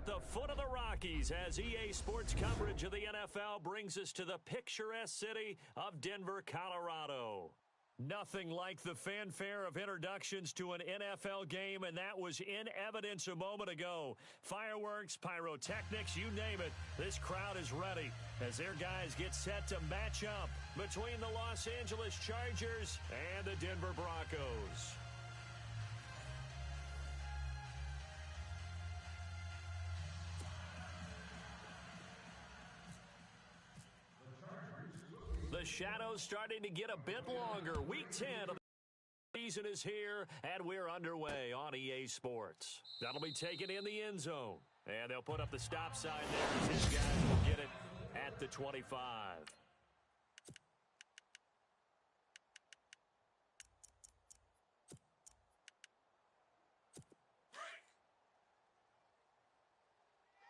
at the foot of the Rockies as EA Sports coverage of the NFL brings us to the picturesque city of Denver, Colorado. Nothing like the fanfare of introductions to an NFL game, and that was in evidence a moment ago. Fireworks, pyrotechnics, you name it. This crowd is ready as their guys get set to match up between the Los Angeles Chargers and the Denver Broncos. The shadow's starting to get a bit longer. Week 10 of the season is here, and we're underway on EA Sports. That'll be taken in the end zone. And they'll put up the stop sign there as his guys will get it at the 25.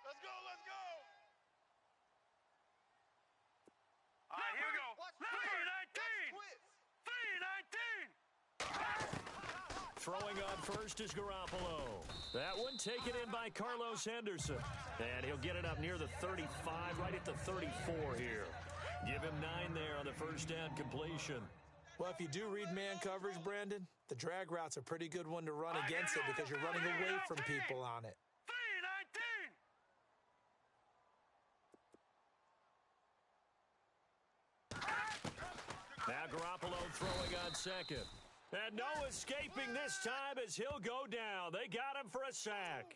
Let's go, let's go! All right, here we go. 3-19! 3-19! Throwing on first is Garoppolo. That one taken in by Carlos Henderson. And he'll get it up near the 35, right at the 34 here. Give him 9 there on the first down completion. Well, if you do read man coverage, Brandon, the drag route's a pretty good one to run against it because you're running away from people on it. 3-19! Now Garoppolo throwing on second. And no escaping this time as he'll go down. They got him for a sack.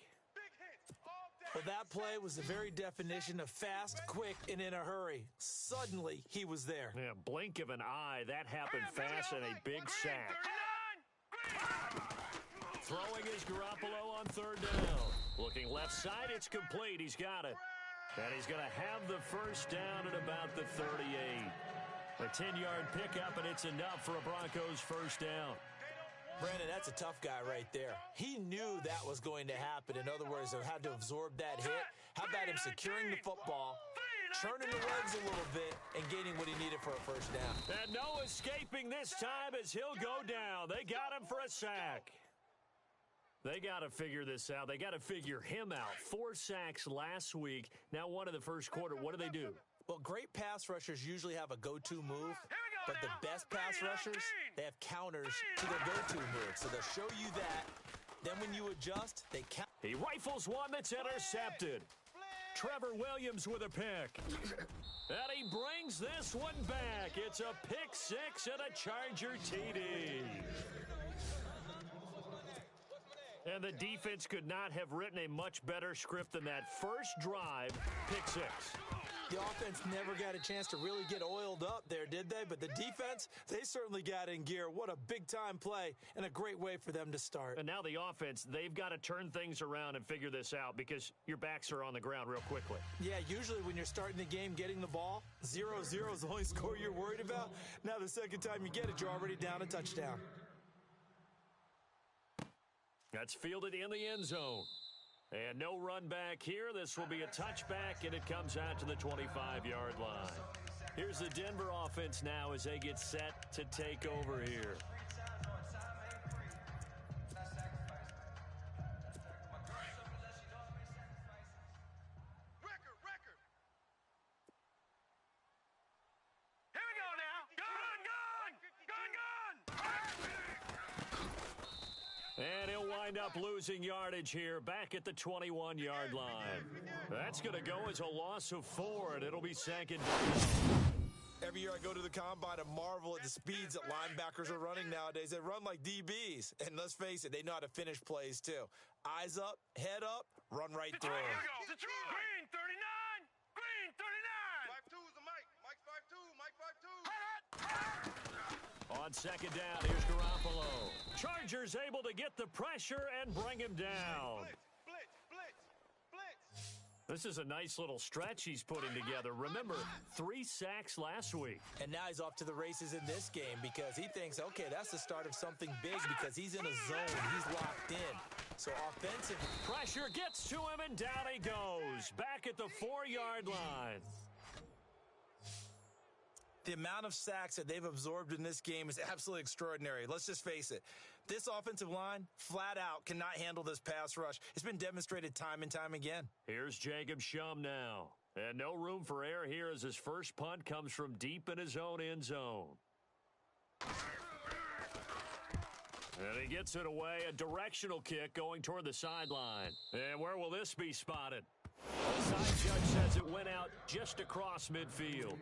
Well, that play was the very definition of fast, quick, and in a hurry. Suddenly, he was there. Yeah, blink of an eye. That happened fast and a big sack. Throwing is Garoppolo on third down. Looking left side, it's complete. He's got it. And he's going to have the first down at about the 38. A 10-yard pickup, and it's enough for a Broncos first down. Brandon, that's a tough guy right there. He knew that was going to happen. In other words, he had to absorb that hit. How about him securing the football, turning the legs a little bit, and gaining what he needed for a first down? And no escaping this time as he'll go down. They got him for a sack. They got to figure this out. They got to figure him out. 4 sacks last week. Now one in the first quarter. What do? Well, great pass rushers usually have a go-to move, but the best pass rushers, they have counters to their go-to move. So they'll show you that. Then when you adjust, they count. He rifles one that's intercepted. Trevor Williams with a pick. And he brings this one back. It's a pick 6 and a Charger TD. And the defense could not have written a much better script than that first drive, pick 6. The offense never got a chance to really get oiled up there, did they? But the defense, they certainly got in gear. What a big-time play and a great way for them to start. And now the offense, they've got to turn things around and figure this out because your backs are on the ground real quickly. Yeah, usually when you're starting the game getting the ball, 0-0 is the only score you're worried about. Now the second time you get it, you're already down a touchdown. That's fielded in the end zone. And no run back here. This will be a touchback, and it comes out to the 25-yard line. Here's the Denver offense now as they get set to take over here. Here we go now. Gun! And he'll wind up losing yardage here back at the 21-yard line. That's going to go as a loss of 4, and it'll be second down. Every year I go to the combine and marvel at the speeds that linebackers are running nowadays. They run like DBs. And let's face it, they know how to finish plays too. Eyes up, head up, run right through them. Here we go. Green 39. Green 39. 5'2" is the Mike. Mike 5'2". Mike 5'2". On second down, here's Garoppolo. Chargers able to get the pressure and bring him down. Blitz. This is a nice little stretch he's putting together. Remember, 3 sacks last week. And now he's off to the races in this game because he thinks, okay, that's the start of something big because he's in a zone. He's locked in. So offensive pressure gets to him, and down he goes. Back at the 4-yard line. The amount of sacks that they've absorbed in this game is absolutely extraordinary. Let's just face it. This offensive line, flat out, cannot handle this pass rush. It's been demonstrated time and time again. Here's Jacob Shum now. And no room for error here as his first punt comes from deep in his own end zone. And he gets it away, a directional kick going toward the sideline. And where will this be spotted? The side judge says it went out just across midfield.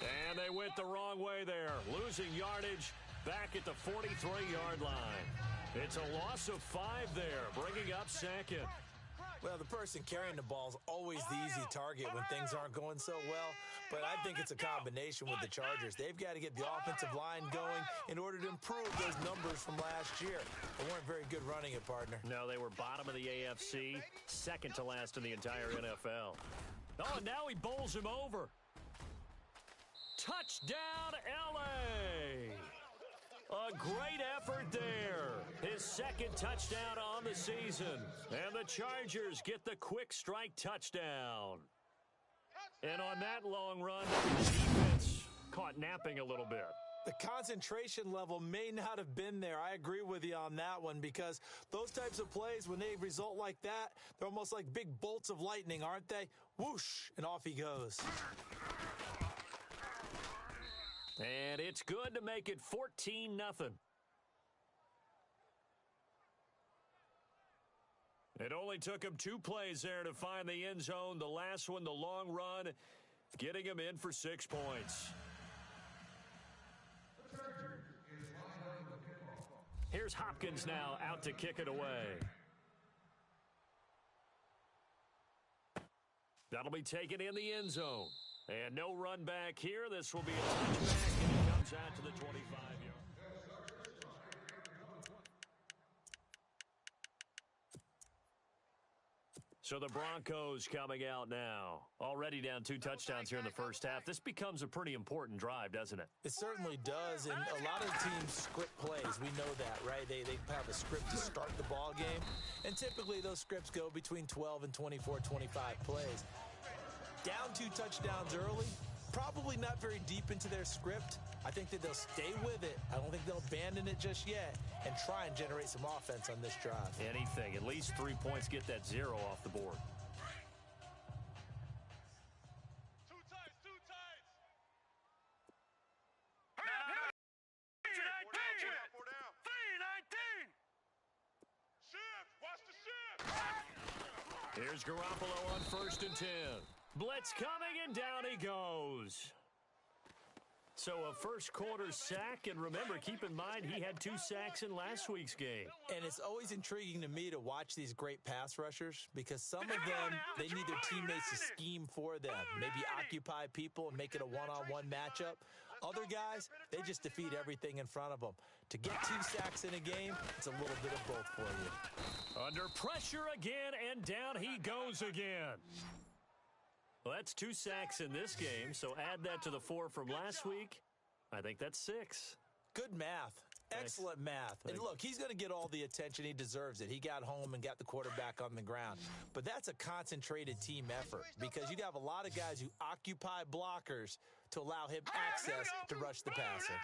And they went the wrong way there, losing yardage back at the 43-yard line. It's a loss of 5 there, bringing up second. Well, the person carrying the ball is always the easy target when things aren't going so well, but I think it's a combination with the Chargers. They've got to get the offensive line going in order to improve those numbers from last year. They weren't very good running it, partner. No, they were bottom of the AFC, second to last in the entire NFL. Oh, and now he bowls him over. Touchdown, L.A. A great effort there. His second touchdown on the season. And the Chargers get the quick strike touchdown. And on that long run, the defense caught napping a little bit. The concentration level may not have been there. I agree with you on that one because those types of plays, when they result like that, they're almost like big bolts of lightning, aren't they? Whoosh, and off he goes. And it's good to make it 14-0. It only took him 2 plays there to find the end zone. The last one, the long run, getting him in for 6 points. Here's Hopkins now out to kick it away. That'll be taken in the end zone. And no run back here. This will be a touchback, and it comes out to the 25-yard. So the Broncos coming out now. Already down 2 touchdowns here in the first half. This becomes a pretty important drive, doesn't it? It certainly does, and a lot of teams script plays. We know that, right? They have a script to start the ball game, and typically those scripts go between 12 and 24, 25 plays. Down 2 touchdowns early, probably not very deep into their script. I think that they'll stay with it. I don't think they'll abandon it just yet and try and generate some offense on this drive. Anything. At least 3 points, get that 0 off the board. Two tights. 4 down. 3-19. Shift. Watch the shift. Here's Garoppolo on 1st and 10. Blitz coming, and down he goes. So a first quarter sack, and remember, keep in mind, he had 2 sacks in last week's game. And it's always intriguing to me to watch these great pass rushers because some of them, they need their teammates to scheme for them, maybe occupy people and make it a one-on-one matchup. Other guys, they just defeat everything in front of them. To get 2 sacks in a game, it's a little bit of both for you. Under pressure again, and down he goes again. Well, that's 2 sacks in this game, so add that to the 4 from last week. I think that's 6. Good math. Excellent math. And look, he's going to get all the attention. He deserves it. He got home and got the quarterback on the ground. But that's a concentrated team effort because you have a lot of guys who occupy blockers to allow him access to rush the passer.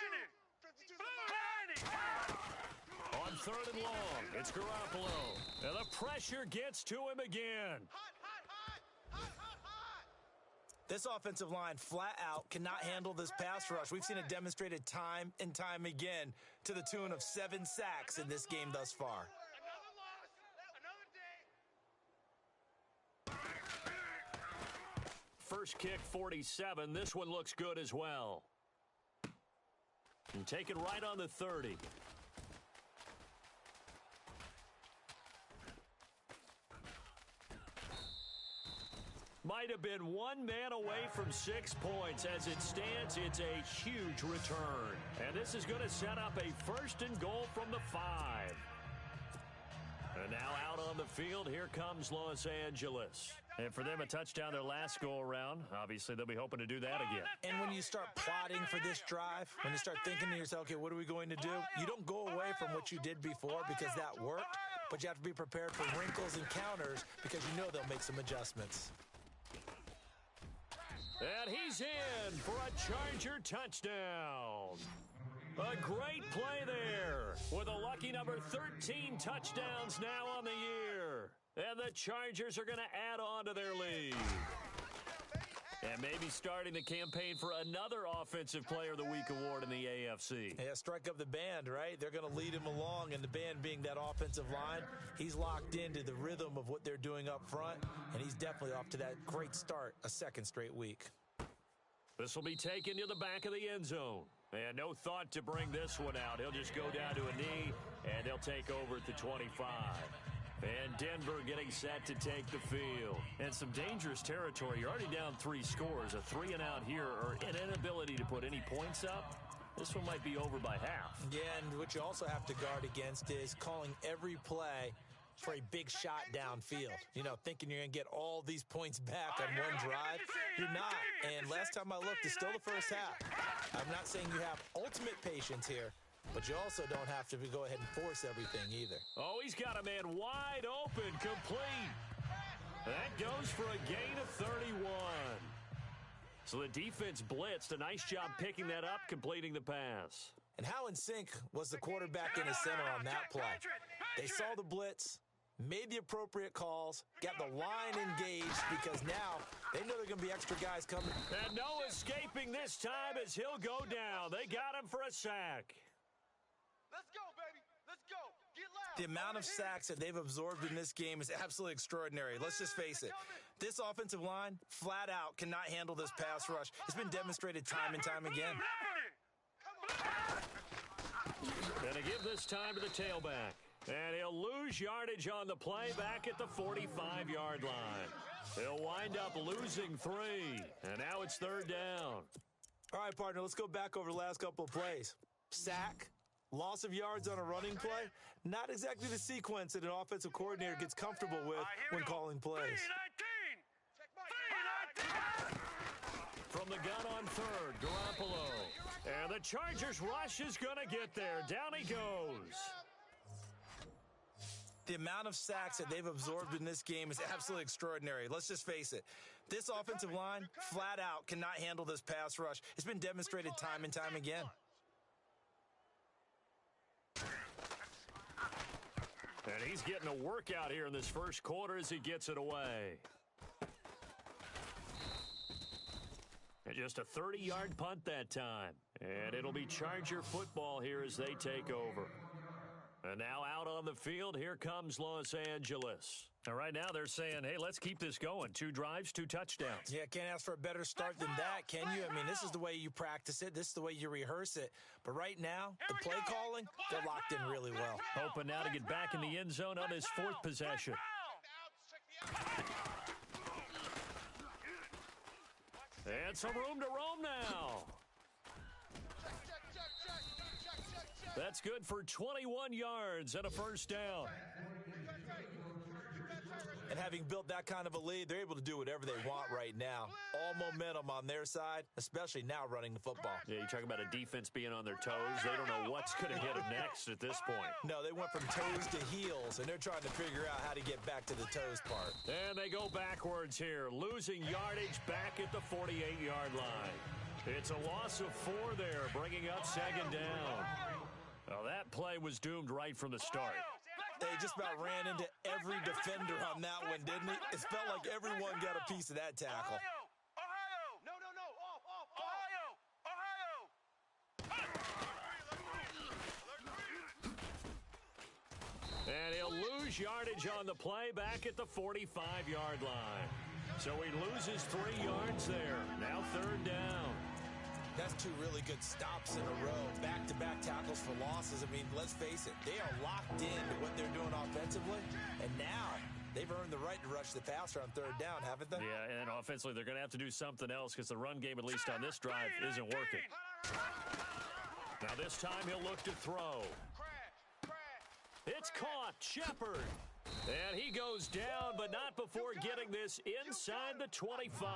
On 3rd and long, it's Garoppolo. And the pressure gets to him again. This offensive line, flat out, cannot handle this pass rush. We've seen it demonstrated time and time again to the tune of 7 sacks in this game thus far. First kick, 47. This one looks good as well. And taken right on the 30. might have been one man away from 6 points. As it stands, it's a huge return. And this is going to set up a 1st and goal from the 5. And now out on the field, here comes Los Angeles. And for them, a touchdown their last go-around. Obviously, they'll be hoping to do that again. And when you start plotting for this drive, when you start thinking to yourself, okay, what are we going to do? You don't go away from what you did before because that worked, but you have to be prepared for wrinkles and counters because you know they'll make some adjustments. And he's in for a Charger touchdown. A great play there with a lucky number 13 touchdowns now on the year. And the Chargers are going to add on to their lead. And maybe starting the campaign for another Offensive Player of the Week award in the AFC. Yeah, strike up the band, right? They're going to lead him along, and the band being that offensive line, he's locked into the rhythm of what they're doing up front, and he's definitely off to that great start, a 2nd straight week. This will be taken to the back of the end zone. And no thought to bring this one out. He'll just go down to a knee, and they'll take over at the 25. And Denver getting set to take the field. And some dangerous territory. You're already down 3 scores. A 3-and-out here, or an inability to put any points up. This one might be over by half. Yeah, and what you also have to guard against is calling every play for a big shot downfield. You know, thinking you're going to get all these points back on one drive. You're not. And last time I looked, it's still the first half. I'm not saying you have ultimate patience here, but you also don't have to go ahead and force everything either. Oh, he's got a man wide open, complete. That goes for a gain of 31. So the defense blitzed. A nice job picking that up, completing the pass. And how in sync was the quarterback in the center on that play? They saw the blitz, made the appropriate calls, got the line engaged because now they know there are going to be extra guys coming. And no escaping this time as he'll go down. They got him for a sack. Let's go, baby. Let's go. Get loud. The amount of sacks that they've absorbed in this game is absolutely extraordinary. Let's just face it. This offensive line, flat out, cannot handle this pass rush. It's been demonstrated time and time again. And to give this time to the tailback. And he'll lose yardage on the play back at the 45-yard line. He'll wind up losing 3. And now it's 3rd down. All right, partner, let's go back over the last couple of plays. Sack, loss of yards on a running play. Not exactly the sequence that an offensive coordinator gets comfortable with when calling plays. From the gun on 3rd, Garoppolo. And the Chargers rush is going to get there. Down he goes. The amount of sacks that they've absorbed in this game is absolutely extraordinary. Let's just face it. This offensive line, flat out, cannot handle this pass rush. It's been demonstrated time and time again. And he's getting a workout here in this first quarter as he gets it away. And just a 30-yard punt that time. And it'll be Charger football here as they take over. And now out on the field, here comes Los Angeles. And right now they're saying, hey, let's keep this going. 2 drives, 2 touchdowns. Yeah, can't ask for a better start than that, can you? I mean, this is the way you practice it. This is the way you rehearse it. But right now, the play calling, they're locked in really well. Hoping now to get back in the end zone on his 4th possession. And some room to roam now. That's good for 21 yards and a 1st down. And having built that kind of a lead, they're able to do whatever they want right now. All momentum on their side, especially now running the football. Yeah, you talk about a defense being on their toes. They don't know what's going to hit them next at this point. No, they went from toes to heels, and they're trying to figure out how to get back to the toes part. And they go backwards here, losing yardage back at the 48-yard line. It's a loss of 4 there, bringing up 2nd down. Well, that play was doomed right from the start. They just about ran into every defender on that one, didn't he? It felt like everyone got a piece of that tackle. Ohio! No, off! Ohio! And he'll lose yardage on the play back at the 45-yard line. So he loses 3 yards there. Now 3rd down. That's 2 really good stops in a row. Back-to-back tackles for losses. I mean, let's face it, they are locked into what they're doing offensively. And now they've earned the right to rush the passer on third down, haven't they? Yeah, and offensively, they're going to have to do something else because the run game, at least on this drive, isn't working. Now this time he'll look to throw. It's caught. Shepard. And he goes down, but not before getting this inside the 25.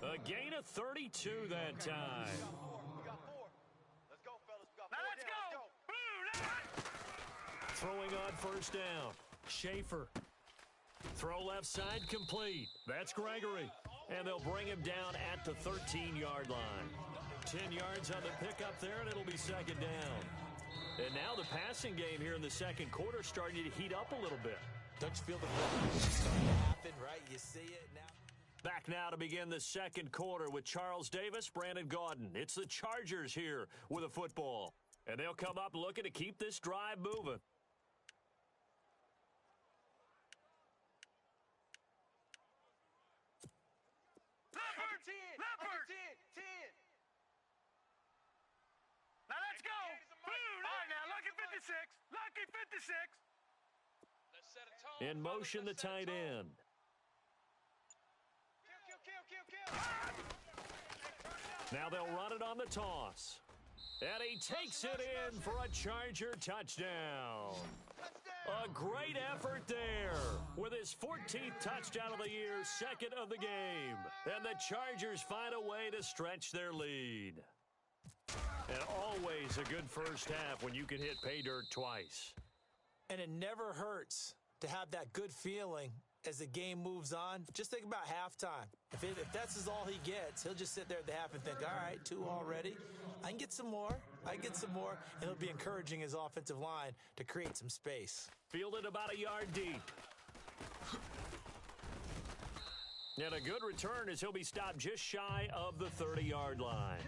A gain of 32 that time. Let's go, fellas. We got Now four let's down. go. Let's go. Throwing on first down. Schaefer. Throw left side complete. That's Gregory. And they'll bring him down at the 13-yard line. 10 yards on the pickup there, and it'll be second down. And now the passing game here in the second quarter starting to heat up a little bit. Don't you feel the starting to happen, right? You see it now. Back now to begin the second quarter with Charles Davis, Brandon Gaudin. It's the Chargers here with a football. And they'll come up looking to keep this drive moving. Number 10. Number 10. 10. Now let's go. All right, now lucky 56. Lucky 56. Let's set a tone. In motion, the tight end. Kill. Now they'll run it on the toss. And he takes it in for a Charger touchdown. A great effort there with his 14th touchdown of the year, second of the game. And the Chargers find a way to stretch their lead. And always a good first half when you can hit pay dirt twice. And it never hurts to have that good feeling as the game moves on. Just think about halftime. If that's all he gets, he'll just sit there at the half and think, all right, 2 already. I can get some more. And he'll be encouraging his offensive line to create some space. Fielded about a yard deep. And a good return as he'll be stopped just shy of the 30-yard line.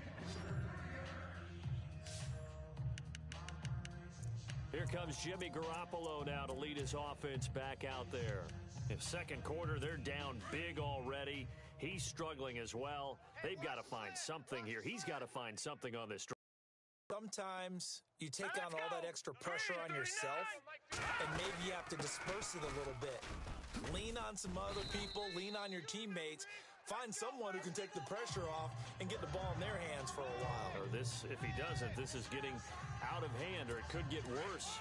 Here comes Jimmy Garoppolo now to lead his offense back out there. In second quarter, they're down big already. He's struggling as well. They've got to find something here. He's got to find something on this drive. Sometimes you take on all that extra pressure on yourself, and maybe you have to disperse it a little bit. Lean on some other people, lean on your teammates. Find someone who can take the pressure off and get the ball in their hands for a while. Or this, if he doesn't, this is getting out of hand, or it could get worse.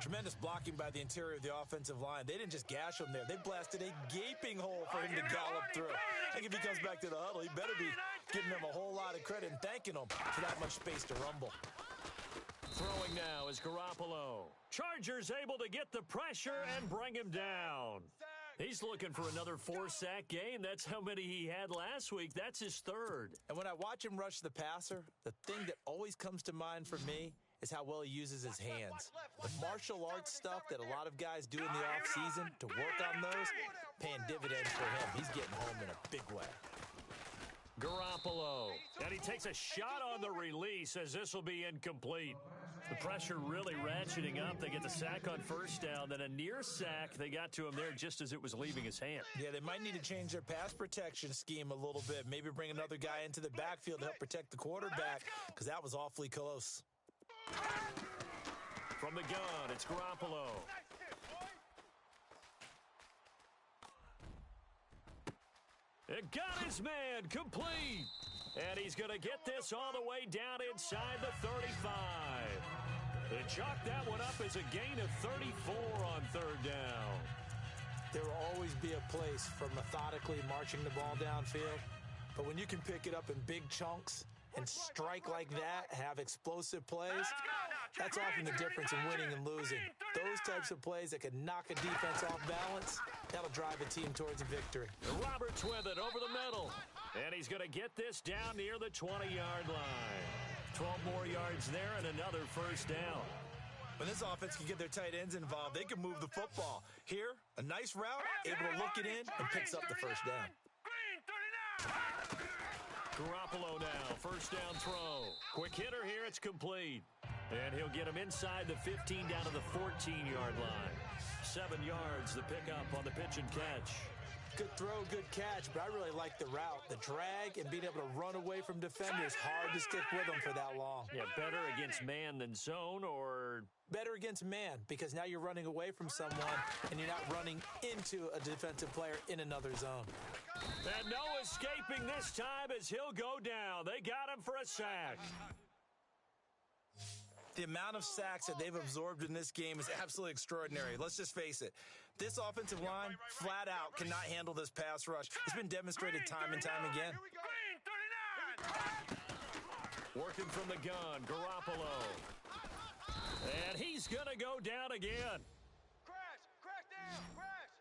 Tremendous blocking by the interior of the offensive line. They didn't just gash him there. They blasted a gaping hole for him to gallop through. I think if he comes back to the huddle, he better be giving them a whole lot of credit and thanking them for that much space to rumble. Throwing now is Garoppolo. Chargers able to get the pressure and bring him down. He's looking for another 4-sack game. That's how many he had last week. That's his third. And when I watch him rush the passer, the thing that always comes to mind for me is how well he uses his hands. The martial arts stuff that a lot of guys do in the offseason to work on those, paying dividends for him. He's getting home in a big way. Garoppolo. And he takes a shot on the release as this will be incomplete. The pressure really ratcheting up. They get the sack on first down, then a near sack. They got to him there just as it was leaving his hand. Yeah, they might need to change their pass protection scheme a little bit. Maybe bring another guy into the backfield to help protect the quarterback, because that was awfully close. From the gun, it's Garoppolo. It got his man complete. And he's going to get this all the way down inside the 35. They chalk that one up as a gain of 34 on third down. There will always be a place for methodically marching the ball downfield. But when you can pick it up in big chunks and strike like that, have explosive plays, that's often the difference in winning and losing. Those types of plays that can knock a defense off balance, that'll drive a team towards a victory. Roberts with it over the middle. And he's going to get this down near the 20-yard line. 12 more yards there and another first down. When this offense can get their tight ends involved, they can move the football. Here, a nice route, able to look it in, and picks up the first down. Garoppolo now, first down throw. Quick hitter here, it's complete. And he'll get him inside the 15 down to the 14-yard line. 7 yards, the pickup on the pitch and catch. Good throw, good catch, but I really like the route. The drag and being able to run away from defenders. Hard to stick with them for that long. Yeah, better against man than zone, or better against man, because now you're running away from someone and you're not running into a defensive player in another zone. And no escaping this time as he'll go down. They got him for a sack. The amount of sacks that they've absorbed in this game is absolutely extraordinary. Let's just face it. This offensive line, flat out, cannot handle this pass rush. It's been demonstrated time and time again. Working from the gun, Garoppolo. And he's going to go down again. Crash down, crash.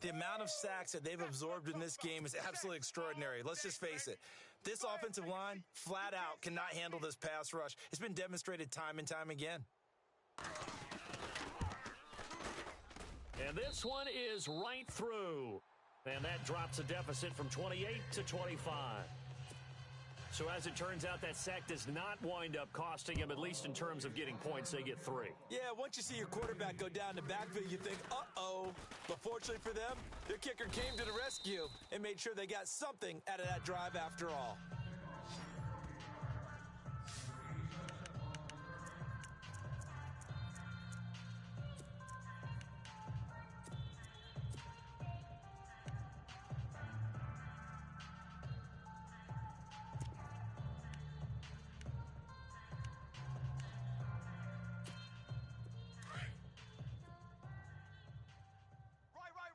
The amount of sacks that they've absorbed in this game is absolutely extraordinary. Let's just face it. This offensive line, flat out, cannot handle this pass rush. It's been demonstrated time and time again. And this one is right through. And that drops a deficit from 28 to 25. So as it turns out, that sack does not wind up costing him, at least in terms of getting points. They get 3. Yeah, once you see your quarterback go down the backfield, you think, uh-oh. But fortunately for them, their kicker came to the rescue and made sure they got something out of that drive after all.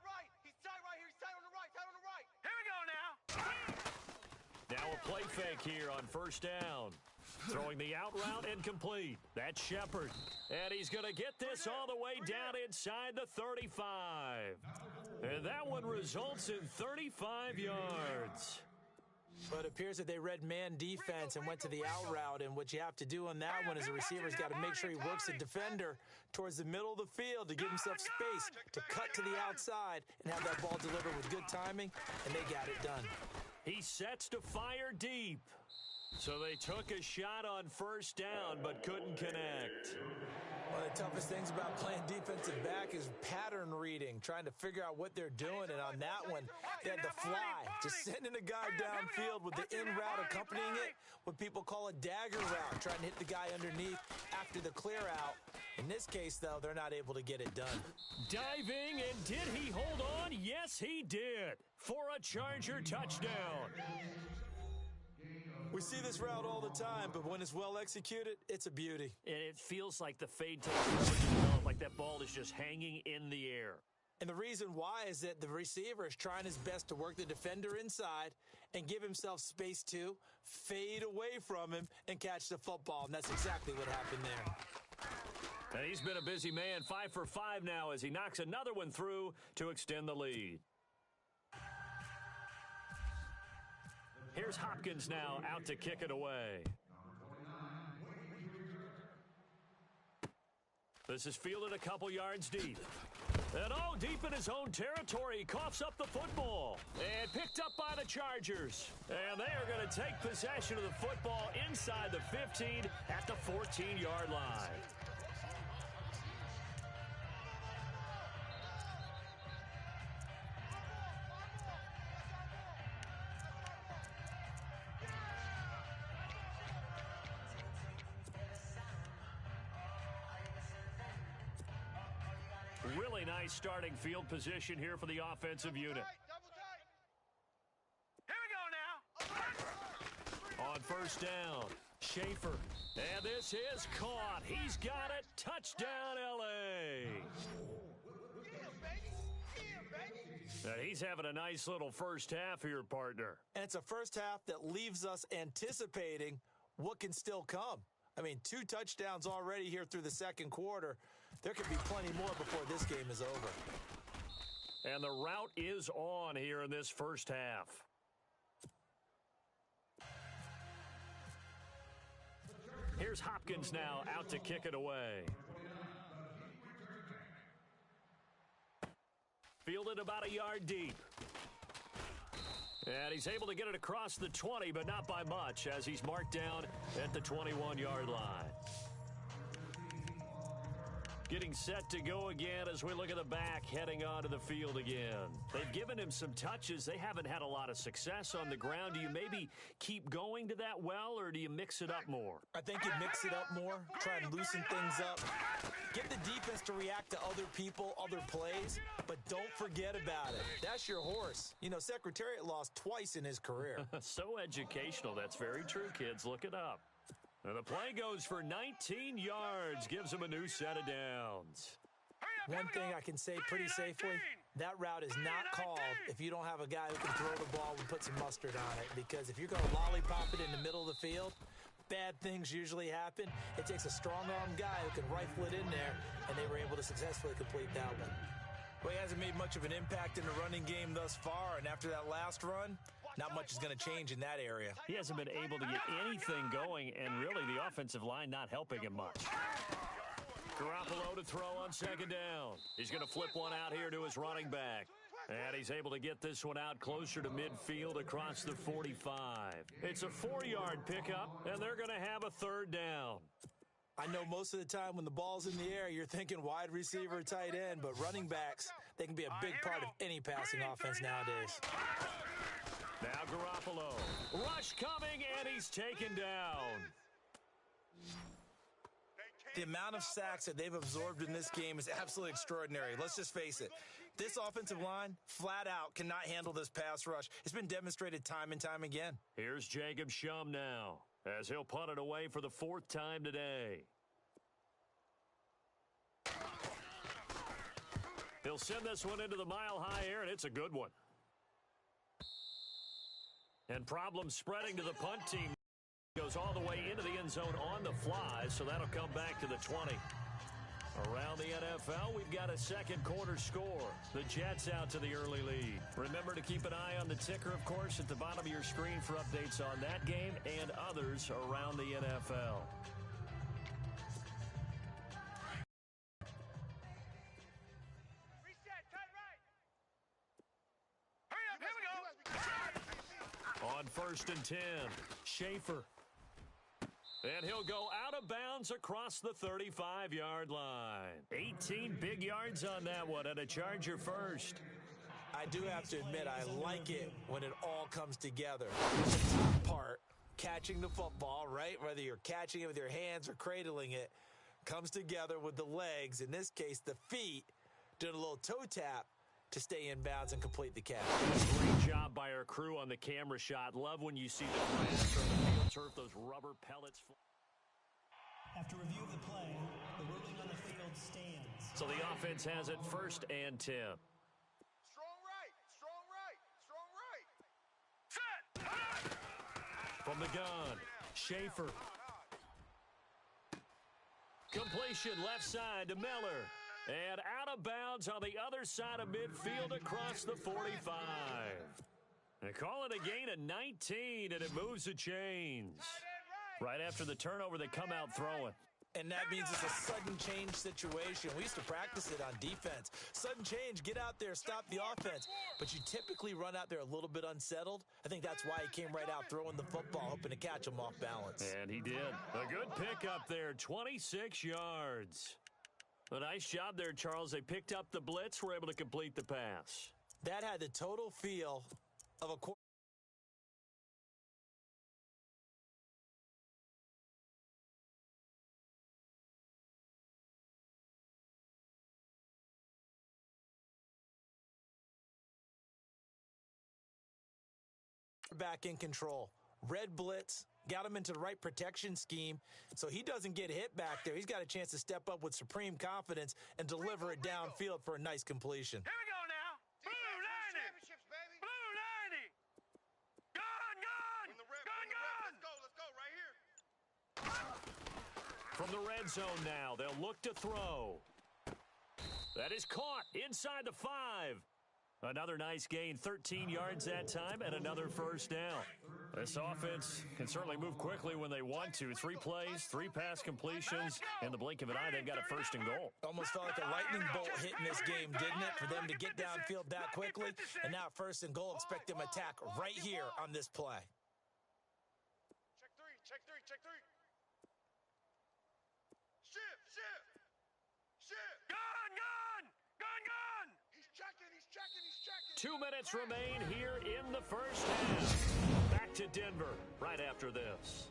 Right. He's tight right here. He's tight on the right. Tight on the right. Here we go now. Now a play fake here on first down. Throwing the out route incomplete. That's Shepard. And he's going to get this all the way down inside the 35. And that one results in 35 yards. But it appears that they read man defense and went to the out route. And what you have to do on that one is the receiver's got to make sure he works the defender towards the middle of the field to give himself space to cut to the outside and have that ball delivered with good timing, and they got it done. He sets to fire deep. So they took a shot on first down but couldn't connect. One of the toughest things about playing defensive back is pattern reading, trying to figure out what they're doing. And on that one, they had the fly, just sending a guy downfield with the in route accompanying it, what people call a dagger route, trying to hit the guy underneath after the clear out. In this case, though, they're not able to get it done. Diving, and did he hold on? Yes, he did, for a Charger touchdown. We see this route all the time, but when it's well executed, it's a beauty. And it feels like the fade takes forever to develop, like that ball is just hanging in the air. And the reason why is that the receiver is trying his best to work the defender inside and give himself space to fade away from him and catch the football, and that's exactly what happened there. And he's been a busy man, 5 for 5 now as he knocks another one through to extend the lead. Here's Hopkins now out to kick it away. This is fielded a couple yards deep. And deep in his own territory, he coughs up the football. And picked up by the Chargers. And they are going to take possession of the football inside the 15 at the 14-yard line. Really nice starting field position here for the offensive unit. Double tight. Here we go now. On first down, Schaefer. And this is caught. He's got it. Touchdown, L.A. And he's having a nice little first half here, partner. And it's a first half that leaves us anticipating what can still come. I mean, 2 touchdowns already here through the second quarter. There could be plenty more before this game is over. And the route is on here in this first half. Here's Hopkins now out to kick it away. Fielded about a yard deep. And he's able to get it across the 20, but not by much, as he's marked down at the 21-yard line. Getting set to go again as we look at the back heading onto the field again. They've given him some touches. They haven't had a lot of success on the ground. Do you maybe keep going to that well, or do you mix it up more? I think you mix it up more, try and loosen things up. Get the defense to react to other people, other plays, but don't forget about it. That's your horse. You know, Secretariat lost twice in his career. So educational. That's very true, kids. Look it up. And the play goes for 19 yards, gives him a new set of downs. One thing I can say pretty safely, that route is not called if you don't have a guy who can throw the ball and put some mustard on it. Because if you're going to lollipop it in the middle of the field, bad things usually happen. It takes a strong-arm guy who can rifle it in there, and they were able to successfully complete that one. Well, he hasn't made much of an impact in the running game thus far, and after that last run, not much is going to change in that area. He hasn't been able to get anything going, and really the offensive line not helping him much. Garoppolo to throw on second down. He's going to flip one out here to his running back. And he's able to get this one out closer to midfield across the 45. It's a 4-yard pickup, and they're going to have a third down. I know most of the time when the ball's in the air, you're thinking wide receiver, tight end, but running backs, they can be a big part of any passing offense nowadays. Now Garoppolo. Rush coming, and he's taken down. The amount of sacks that they've absorbed in this game is absolutely extraordinary. Let's just face it. This offensive line, flat out, cannot handle this pass rush. It's been demonstrated time and time again. Here's Jacob Shum now, as he'll punt it away for the 4th time today. He'll send this one into the mile-high air, and it's a good one. And problems spreading to the punt team. Goes all the way into the end zone on the fly, so that'll come back to the 20. Around the NFL, we've got a second quarter score. The Jets out to the early lead. Remember to keep an eye on the ticker, of course, at the bottom of your screen for updates on that game and others around the NFL. Reset, cut right. Hurry up, here we go. On 1st and 10, Schaefer. And he'll go out of bounds across the 35-yard line. 18 big yards on that one, and a Charger first. I do have to admit, I like it when it all comes together. The top part, catching the football, right? Whether you're catching it with your hands or cradling it, comes together with the legs, in this case, the feet, doing a little toe tap to stay in bounds and complete the catch. Great job by our crew on the camera shot. Love when you see the grass from the field turf, those rubber pellets. After review of the play, the ruling on the field stands. So the offense has it 1st and 10. Strong right, strong right, strong right. Set. From the gun, Schaefer. Completion left side to Miller. And out of bounds on the other side of midfield across the 45. They call it a gain of 19, and it moves the chains. Right after the turnover, they come out throwing. And that means it's a sudden change situation. We used to practice it on defense. Sudden change, get out there, stop the offense. But you typically run out there a little bit unsettled. I think that's why he came right out throwing the football, hoping to catch him off balance. And he did. A good pickup there, 26 yards. A nice job there, Charles. They picked up the blitz, were able to complete the pass. That had the total feel of a back in control. Red blitz, got him into the right protection scheme, so he doesn't get hit back there. He's got a chance to step up with supreme confidence and deliver it downfield for a nice completion. Here we go now. Blue 90. Championships, baby. Blue 90. Gun. Win the rep, win the rep. Let's go right here. From the red zone now, they'll look to throw. That is caught inside the 5. Another nice gain, 13 yards that time, and another first down. This offense can certainly move quickly when they want to. 3 plays, 3 pass completions. In the blink of an eye, they've got a 1st and goal. Almost felt like a lightning bolt hit in this game, didn't it? For them to get downfield that quickly. And now 1st and goal, expect them to attack right here on this play. Check three, check three, check three. Shift. 2 minutes remain here in the first half. Back to Denver right after this.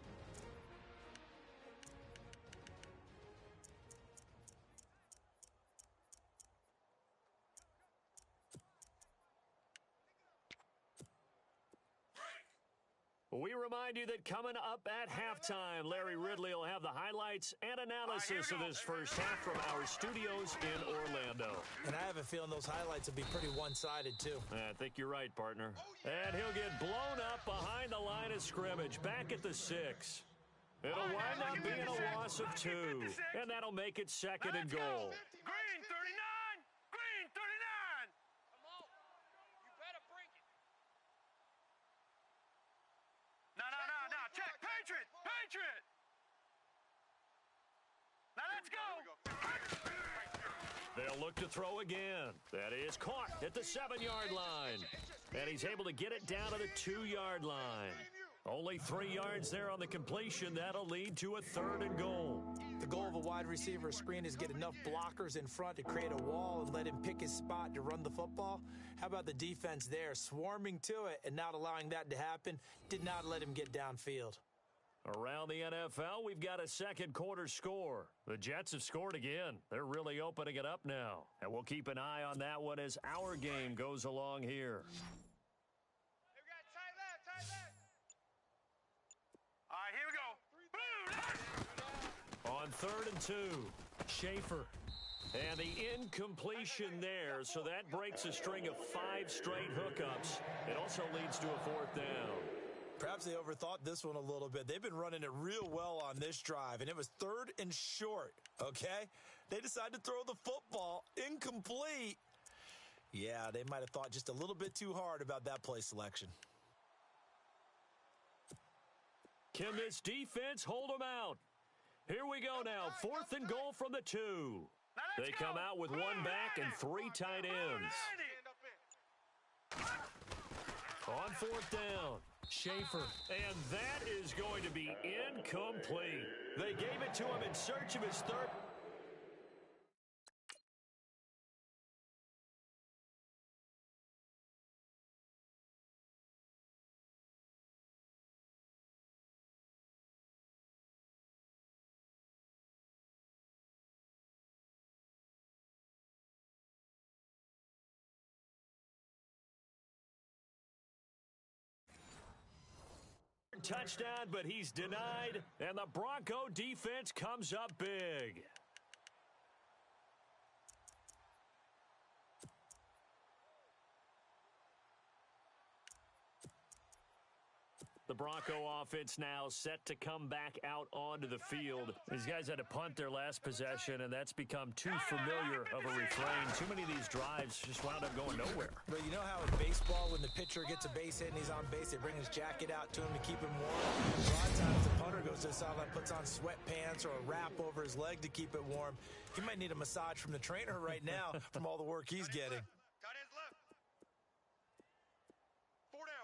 We remind you that coming up at halftime, Larry Ridley will have the highlights and analysis of this first half from our studios in Orlando. And I have a feeling those highlights will be pretty one-sided, too. I think you're right, partner. And he'll get blown up behind the line of scrimmage, back at the 6. It'll wind up being a loss of 2, and that'll make it second and goal. Green 39! Green 39! Come on. You better bring it. No. Check. Patriot! Patriot! Now let's go! They'll look to throw again. That is caught at the 7-yard line. And he's able to get it down to the 2-yard line. Only 3 yards there on the completion. That'll lead to a third and goal. The goal of a wide receiver screen is get enough blockers in front to create a wall and let him pick his spot to run the football. How about the defense there, swarming to it and not allowing that to happen? Did not let him get downfield. Around the NFL, we've got a second quarter score. The Jets have scored again. They're really opening it up now. And we'll keep an eye on that one as our game goes along here. Hey, we got tight left. All right, here we go. Boom! On 3rd and 2, Schaefer. And the incompletion there, so that breaks a string of 5 straight hookups. It also leads to a 4th down. Perhaps they overthought this one a little bit. They've been running it real well on this drive, and it was 3rd and short, okay? They decided to throw the football incomplete. Yeah, they might have thought just a little bit too hard about that play selection. Can this defense hold them out? Here we go now, 4th and goal from the 2. They come out with 1 back and 3 tight ends. On 4th down, Schaefer. And that is going to be incomplete. They gave it to him in search of his third. Touchdown, but he's denied, and the Bronco defense comes up big. The Bronco offense now set to come back out onto the field. These guys had to punt their last possession, and that's become too familiar of a refrain. Too many of these drives just wound up going nowhere. But you know how in baseball, when the pitcher gets a base hit and he's on base, they bring his jacket out to him to keep him warm? A lot of times the punter goes to the sideline, puts on sweatpants or a wrap over his leg to keep it warm. He might need a massage from the trainer right now from all the work he's getting. Tight ends left. 4 down.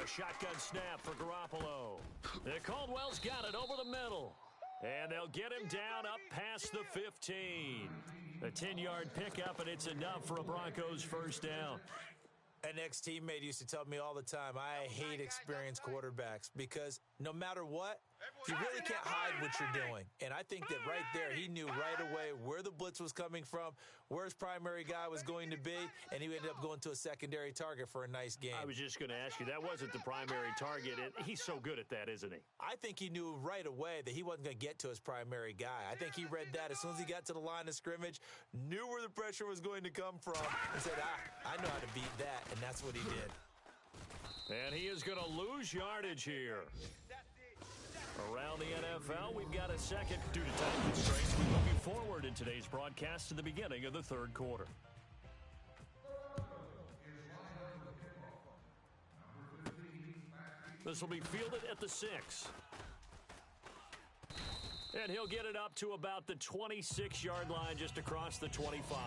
A shotgun snap for Garoppolo. Caldwell's got it over the middle. And they'll get him down up past the 15. A 10-yard pickup, and it's enough for a Broncos first down. An ex-teammate used to tell me all the time, I hate experienced quarterbacks because no matter what, you really can't hide what you're doing. And I think that right there, he knew right away where the blitz was coming from, where his primary guy was going to be, and he ended up going to a secondary target for a nice game. I was just going to ask you, that wasn't the primary target. He's so good at that, isn't he? I think he knew right away that he wasn't going to get to his primary guy. I think he read that as soon as he got to the line of scrimmage, knew where the pressure was going to come from, and said, I know how to beat that, and that's what he did. And he is going to lose yardage here. Around the NFL, we've got a second. Due to time constraints, we move you forward in today's broadcast to the beginning of the third quarter. This will be fielded at the 6. And he'll get it up to about the 26-yard line, just across the 25.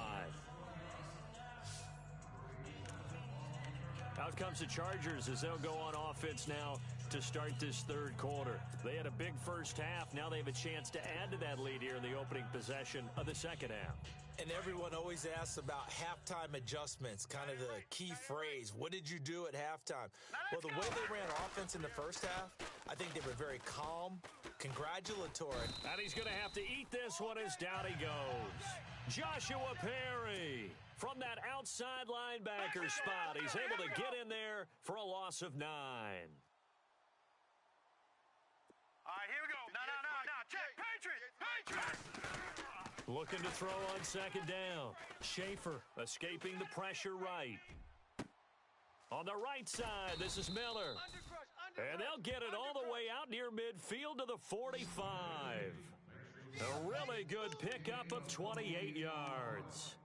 Out comes the Chargers as they'll go on offense now to start this third quarter. They had a big first half. Now they have a chance to add to that lead here in the opening possession of the second half. And everyone always asks about halftime adjustments, kind of the key phrase. What did you do at halftime? Well, the way they ran offense in the first half, I think they were very calm, congratulatory. And he's going to have to eat this one as down he goes. Joshua Perry from that outside linebacker spot. He's able to get in there for a loss of 9. All right, here we go. No. Check. Patriots. Looking to throw on second down. Schaefer escaping the pressure right. On the right side, this is Miller. And they'll get it all the way out near midfield to the 45. A really good pickup of 28 yards.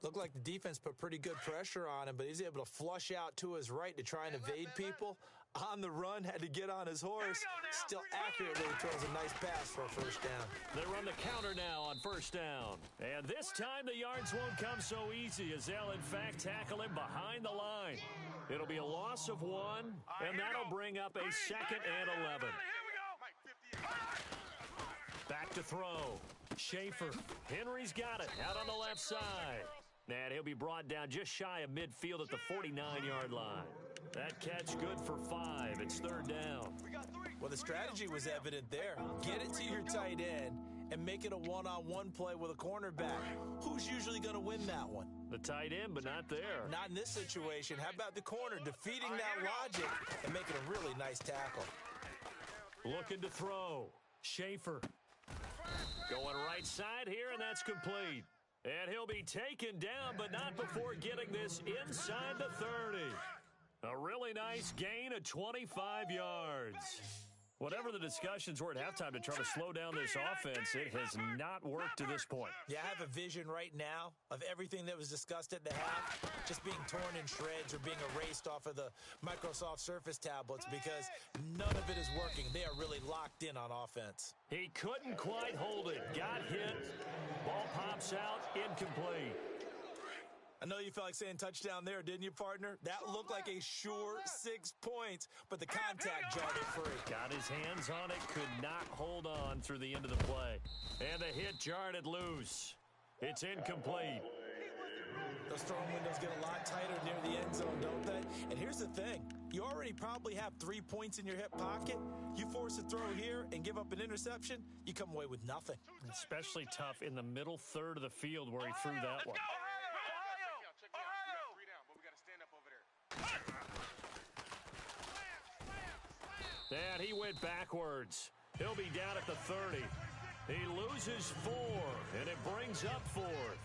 Looked like the defense put pretty good pressure on him, but he's able to flush out to his right to try and evade people. On the run, had to get on his horse. Still accurately throws a nice pass for a first down. They run the counter now on first down. And this time the yards won't come so easy as they'll, in fact, tackle him behind the line. It'll be a loss of 1, and that'll bring up a second and 11. Back to throw. Schaefer. Henry's got it out on the left side. And he'll be brought down just shy of midfield at the 49-yard line. That catch good for 5. It's third down. Well, the strategy was evident there. Get it to your tight end and make it a one-on-one play with a cornerback. Who's usually going to win that one? The tight end, but not there. Not in this situation. How about the corner defeating that logic and making a really nice tackle? Looking to throw. Schaefer. Going right side here, and that's complete. And he'll be taken down, but not before getting this inside the 30. A really nice gain of 25 yards. Whatever the discussions were at halftime to try to slow down this offense, it has not worked to this point. Yeah, I have a vision right now of everything that was discussed at the half just being torn in shreds or being erased off of the Microsoft Surface tablets because none of it is working. They are really locked in on offense. He couldn't quite hold it. Got hit. Ball pops out. Incomplete. I know you felt like saying touchdown there, didn't you, partner? That looked like a sure 6 points, but the contact jarred it free. Got his hands on it, could not hold on through the end of the play. And the hit jarred it loose. It's incomplete. Those throwing windows get a lot tighter near the end zone, don't they? And here's the thing. You already probably have 3 points in your hip pocket. You force a throw here and give up an interception, you come away with nothing. Especially tough in the middle third of the field where he threw that one. And he went backwards. He'll be down at the 30. He loses 4, and it brings up 4th.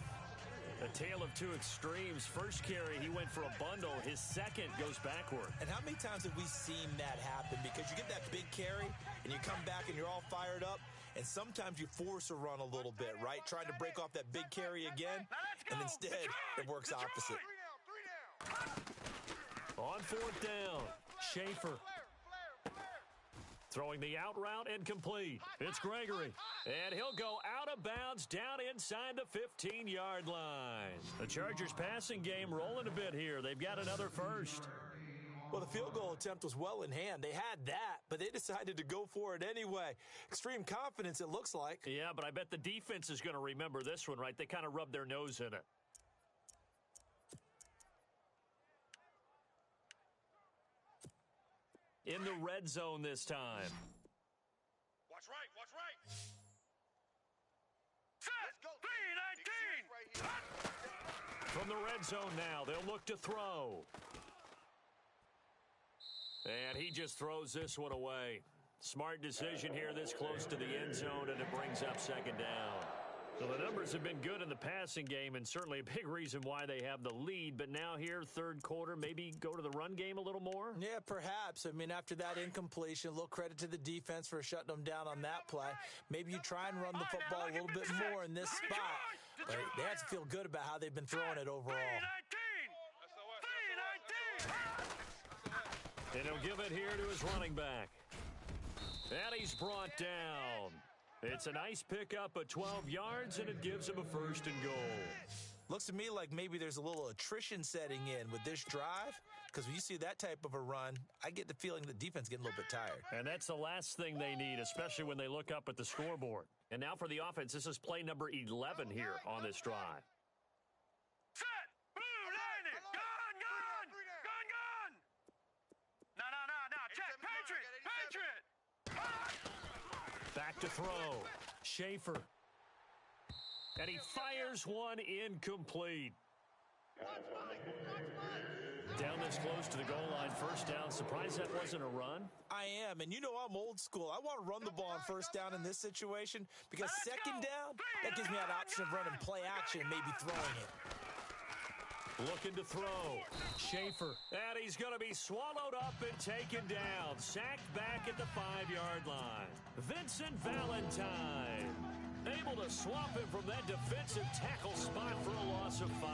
A tale of two extremes. First carry, he went for a bundle. His second goes backward. And how many times have we seen that happen? Because you get that big carry, and you come back and you're all fired up, and sometimes you force a run a little bit, right? Trying to break off that big carry again, and instead it works opposite. On 4th down, Schaefer. Throwing the out route incomplete. It's Gregory. And he'll go out of bounds down inside the 15-yard line. The Chargers passing game rolling a bit here. They've got another first. Well, the field goal attempt was well in hand. They had that, but they decided to go for it anyway. Extreme confidence, it looks like. Yeah, but I bet the defense is going to remember this one, right? They kind of rubbed their nose in it. In the red zone this time. Watch right. Set. 3-19. From the red zone now, they'll look to throw. And he just throws this one away. Smart decision here this close to the end zone, and it brings up second down. So the numbers have been good in the passing game, and certainly a big reason why they have the lead. But now here, third quarter, maybe go to the run game a little more? Yeah, perhaps. I mean, after that incompletion, a little credit to the defense for shutting them down on that play. Maybe you try and run the football a little bit more in this spot. But they have to feel good about how they've been throwing it overall. 3-19. And he'll give it here to his running back. And he's brought down. It's a nice pickup of 12 yards, and it gives him a 1st and goal. Looks to me like maybe there's a little attrition setting in with this drive, because when you see that type of a run, I get the feeling the defense getting a little bit tired. And that's the last thing they need, especially when they look up at the scoreboard. And now for the offense, this is play number 11 here on this drive. Set! Blue, line it! Gone! No. Check! Patriot! Back to throw. Schaefer. And he fires one incomplete. Down this close to the goal line, first down. Surprised that wasn't a run? I am, and you know I'm old school. I want to run the ball on first down in this situation because second down, that gives me that option of running play action and maybe throwing it. Looking to throw. Schaefer. And he's going to be swallowed up and taken down. Sacked back at the 5-yard line. Vincent Valentine able to swap him from that defensive tackle spot for a loss of 5.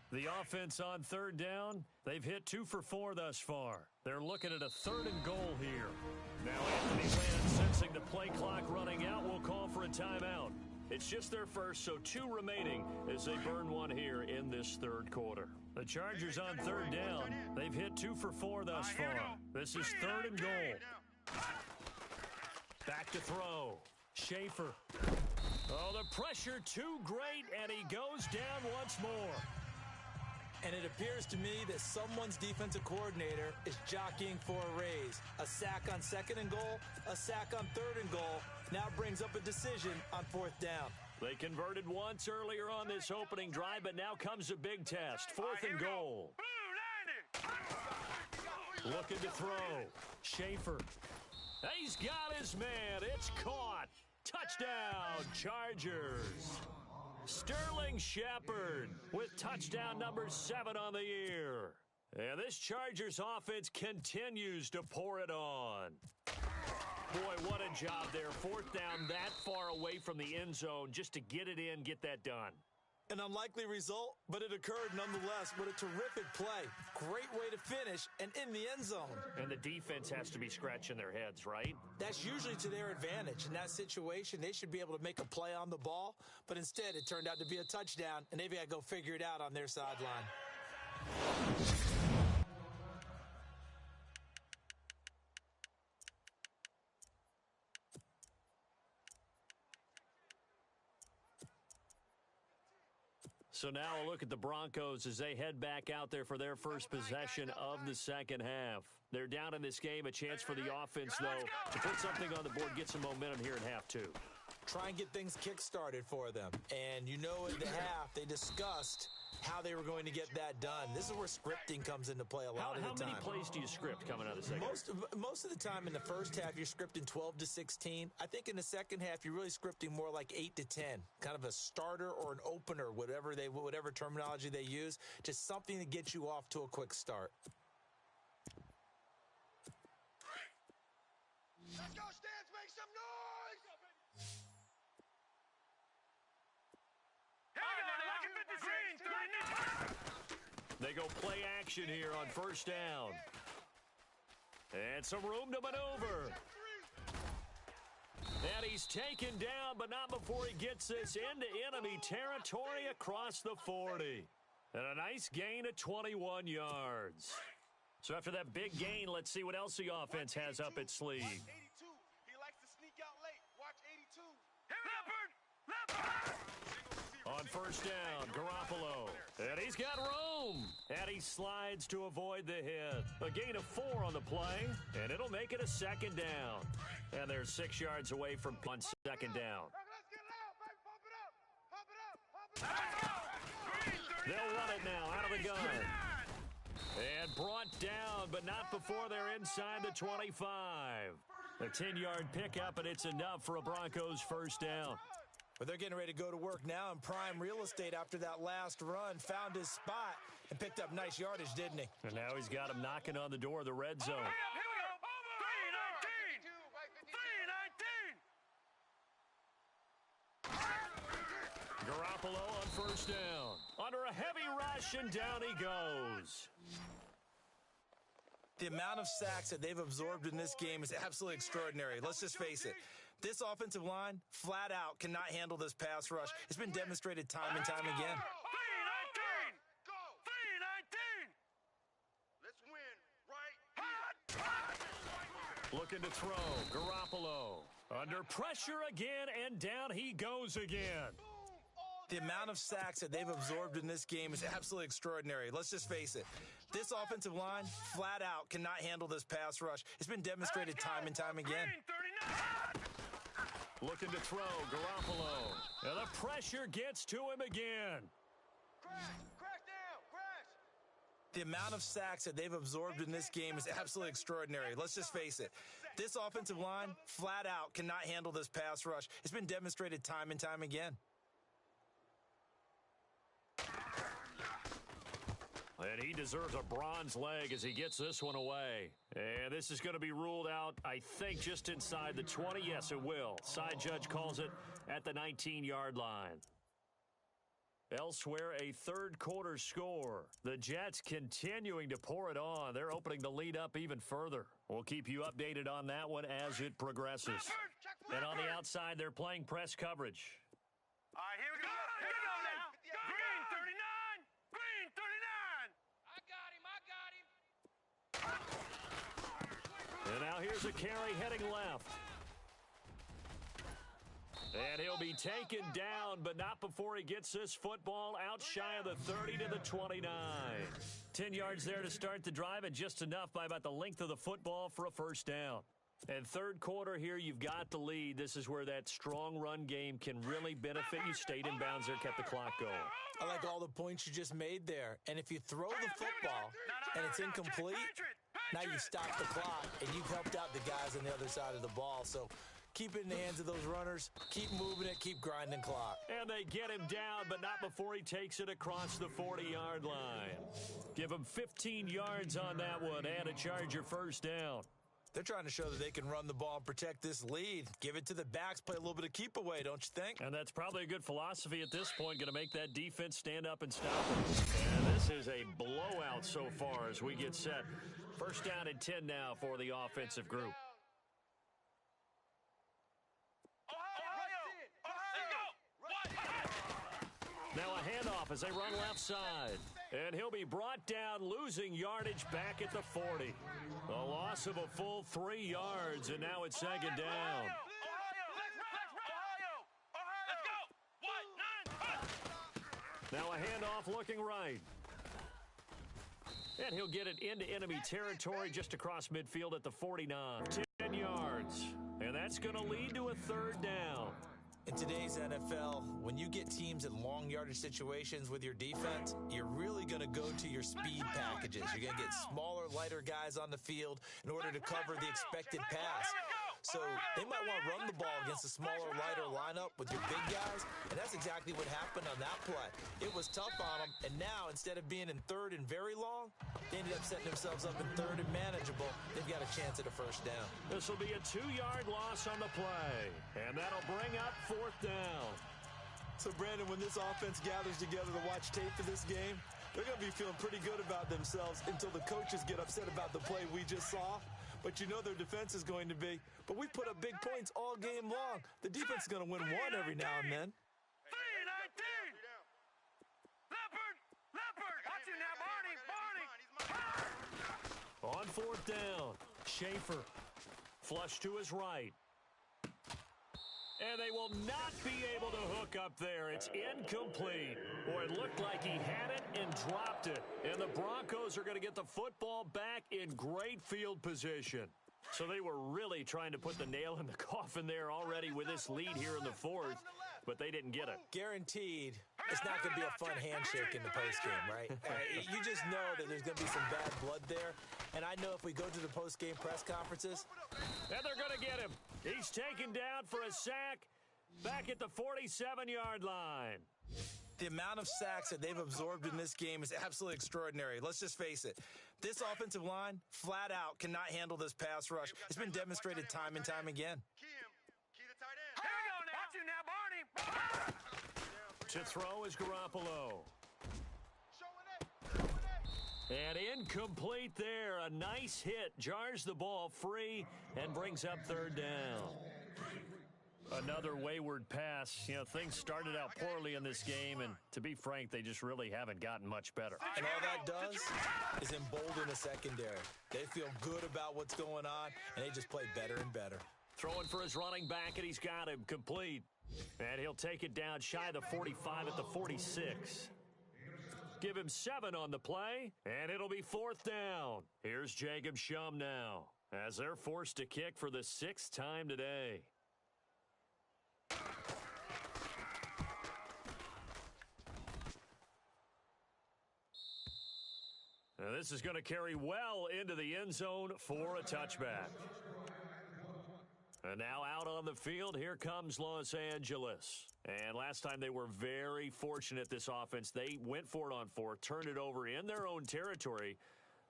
The offense on third down, they've hit 2 for 4 thus far. They're looking at a 3rd and goal here. Now Anthony Lynn, sensing the play clock running out, will call for a timeout. It's just their first, so 2 remaining as they burn one here in this 3rd quarter. The Chargers on third down, they've hit 2 for 4 thus far. This is 3rd and goal. Back to throw. Schaefer. Oh, the pressure too great, and he goes down once more. And it appears to me that someone's defensive coordinator is jockeying for a raise. A sack on 2nd and goal, a sack on 3rd and goal, now brings up a decision on 4th down. They converted once earlier on this opening drive, but now comes a big test. 4th and goal. Looking to throw. Schaefer. He's got his man. It's caught. Touchdown, Chargers. Sterling Shepard with touchdown number 7 on the year. And this Chargers offense continues to pour it on. Boy, what a job there. 4th down that far away from the end zone just to get it in, get that done. An unlikely result, but it occurred nonetheless. What a terrific play. Great way to finish and in the end zone. And the defense has to be scratching their heads, right? That's usually to their advantage. In that situation, they should be able to make a play on the ball, but instead it turned out to be a touchdown, and they've got to go figure it out on their sideline. So now a look at the Broncos as they head back out there for their first possession of the second half. They're down in this game. A chance for the offense, though, to put something on the board, get some momentum here in half 2. Try and get things kick-started for them. And you know in the half, they discussed how they were going to get that done. This is where scripting comes into play a lot of the time. How many plays do you script coming out of the second half? Most of the time in the first half, you're scripting 12 to 16. I think in the second half, you're really scripting more like 8 to 10. Kind of a starter or an opener, whatever terminology they use. Just something to get you off to a quick start. Let's go, Stans, make some noise! They go play action here on first down. And some room to maneuver. And he's taken down, but not before he gets this into enemy territory across the 40. And a nice gain of 21 yards. So after that big gain, let's see what else the offense has up its sleeve. 82. He likes to sneak out late. Watch 82. Leopard! On first down, Garoppolo. And he's got room. And he slides to avoid the hit. A gain of 4 on the play, and it'll make it a second down. And they're 6 yards away from on second down. Let's get loud, baby. Pump it up. Pump it up. Pump it up. They'll run it now out of the gun. And brought down, but not before they're inside the 25. A 10-yard pickup, and it's enough for a Broncos first down. But they're getting ready to go to work now in prime real estate after that last run. Found his spot and picked up nice yardage, didn't he? And now he's got him knocking on the door of the red zone. Garoppolo on first down. Under a heavy rush, and down he goes. The amount of sacks that they've absorbed in this game is absolutely extraordinary. Let's just face it. This offensive line, flat out, cannot handle this pass rush. It's been demonstrated time and time again. 319! Go! 319! Let's win right here. Looking to throw. Garoppolo under pressure again, and down he goes again. The amount of sacks that they've absorbed in this game is absolutely extraordinary. Let's just face it. This offensive line, flat out, cannot handle this pass rush. It's been demonstrated time and time again. 39! Looking to throw. Garoppolo. And the pressure gets to him again. Crash down, crash. The amount of sacks that they've absorbed in this game is absolutely extraordinary. Let's just face it. This offensive line, flat out, cannot handle this pass rush. It's been demonstrated time and time again. And he deserves a bronze leg as he gets this one away. And this is going to be ruled out, I think, just inside the 20. Yes, it will. Side judge calls it at the 19-yard line. Elsewhere, a third-quarter score. The Jets continuing to pour it on. They're opening the lead up even further. We'll keep you updated on that one as it progresses. And on the outside, they're playing press coverage. All right, here we go. Here we go now. Green 39! Green 39! And now here's a carry heading left. And he'll be taken down, but not before he gets this football out shy of the 30 to the 29. 10 yards there to start the drive, and just enough by about the length of the football for a first down. And third quarter here, you've got the lead. This is where that strong run game can really benefit you. Stayed in bounds there, kept the clock going. I like all the points you just made there. And if you throw the football and it's incomplete, now you stop the clock and you've helped out the guys on the other side of the ball. So keep it in the hands of those runners. Keep moving it. Keep grinding clock. And they get him down, but not before he takes it across the 40-yard line. Give him 15 yards on that one and a Charger first down. They're trying to show that they can run the ball and protect this lead. Give it to the backs, play a little bit of keep away, don't you think? And that's probably a good philosophy at this point, going to make that defense stand up and stop them. And this is a blowout so far as we get set. First down and 10 now for the offensive group. Now a handoff as they run left side. And he'll be brought down, losing yardage back at the 40. A loss of a full 3 yards, and now it's second down. Now a handoff looking right. And he'll get it into enemy territory just across midfield at the 49. 10 yards. And that's going to lead to a third down. In today's NFL, when you get teams in long yardage situations with your defense, you're really going to go to your speed packages. You're going to get smaller, lighter guys on the field in order to cover the expected pass. So they might want to run the ball against a smaller, lighter lineup with your big guys, and that's exactly what happened on that play. It was tough on them, and now instead of being in third and very long, they ended up setting themselves up in third and manageable. They've got a chance at a first down. This will be a 2-yard loss on the play, and that'll bring up fourth down. So, Brandon, when this offense gathers together to watch tape for this game, they're going to be feeling pretty good about themselves until the coaches get upset about the play we just saw. But you know their defense is going to be. But we put up big points all game long. The defense is going to win one every now and then. 319! Leopard! Watch him now, Barney! On fourth down, Schaefer. Flush to his right. And they will not be able to hook up there. It's incomplete. Boy, it looked like he had it and dropped it. And the Broncos are going to get the football back in great field position. So they were really trying to put the nail in the coffin there already with this lead here in the fourth, but they didn't get it. Guaranteed, it's not going to be a fun handshake in the postgame, right? You just know that there's going to be some bad blood there. And I know if we go to the postgame press conferences. And they're going to get him. He's taken down for a sack back at the 47-yard line. The amount of sacks that they've absorbed in this game is absolutely extraordinary. Let's just face it. This offensive line, flat out, cannot handle this pass rush. It's been demonstrated time and time again. Key the tight end. Here we go now. Watch him now, Barney! To throw is Garoppolo. Showing it. And incomplete there. A nice hit. Jars the ball free and brings up third down. Another wayward pass. You know, things started out poorly in this game, and to be frank, they just really haven't gotten much better. And all that does is embolden the secondary. They feel good about what's going on, and they just play better and better. Throwing for his running back, and he's got him complete. And he'll take it down shy of the 45 at the 46. Give him 7 on the play, and it'll be fourth down. Here's Jacob Shum now, as they're forced to kick for the 6th time today. Now this is going to carry well into the end zone for a touchback. And now out on the field, here comes Los Angeles. And last time they were very fortunate, this offense. They went for it on 4, turned it over in their own territory,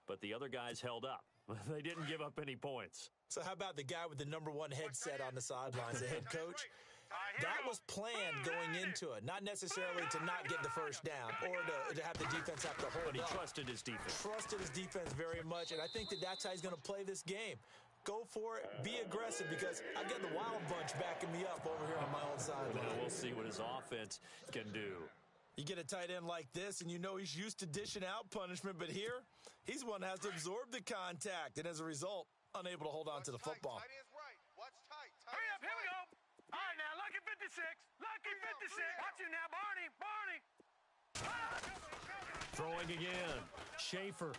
but the other guys held up. They didn't give up any points. So how about the guy with the #1 headset on the sidelines, the head coach? That was planned going into it, not necessarily to not get the first down or to have the defense have to hold But he up. trusted his defense. Trusted his defense very much, and I think that's how he's going to play this game. Go for it, be aggressive, because I got the wild bunch backing me up over here on my own sideline. We'll see what his offense can do. You get a tight end like this, and you know he's used to dishing out punishment, but here, he's one that has to absorb the contact, and as a result, unable to hold on to the football. Tight end's right. Watch tight. Hurry up, here we go. All right, now, lucky 56. Lucky 56. Watch you now, Barney. Throwing again. Schaefer.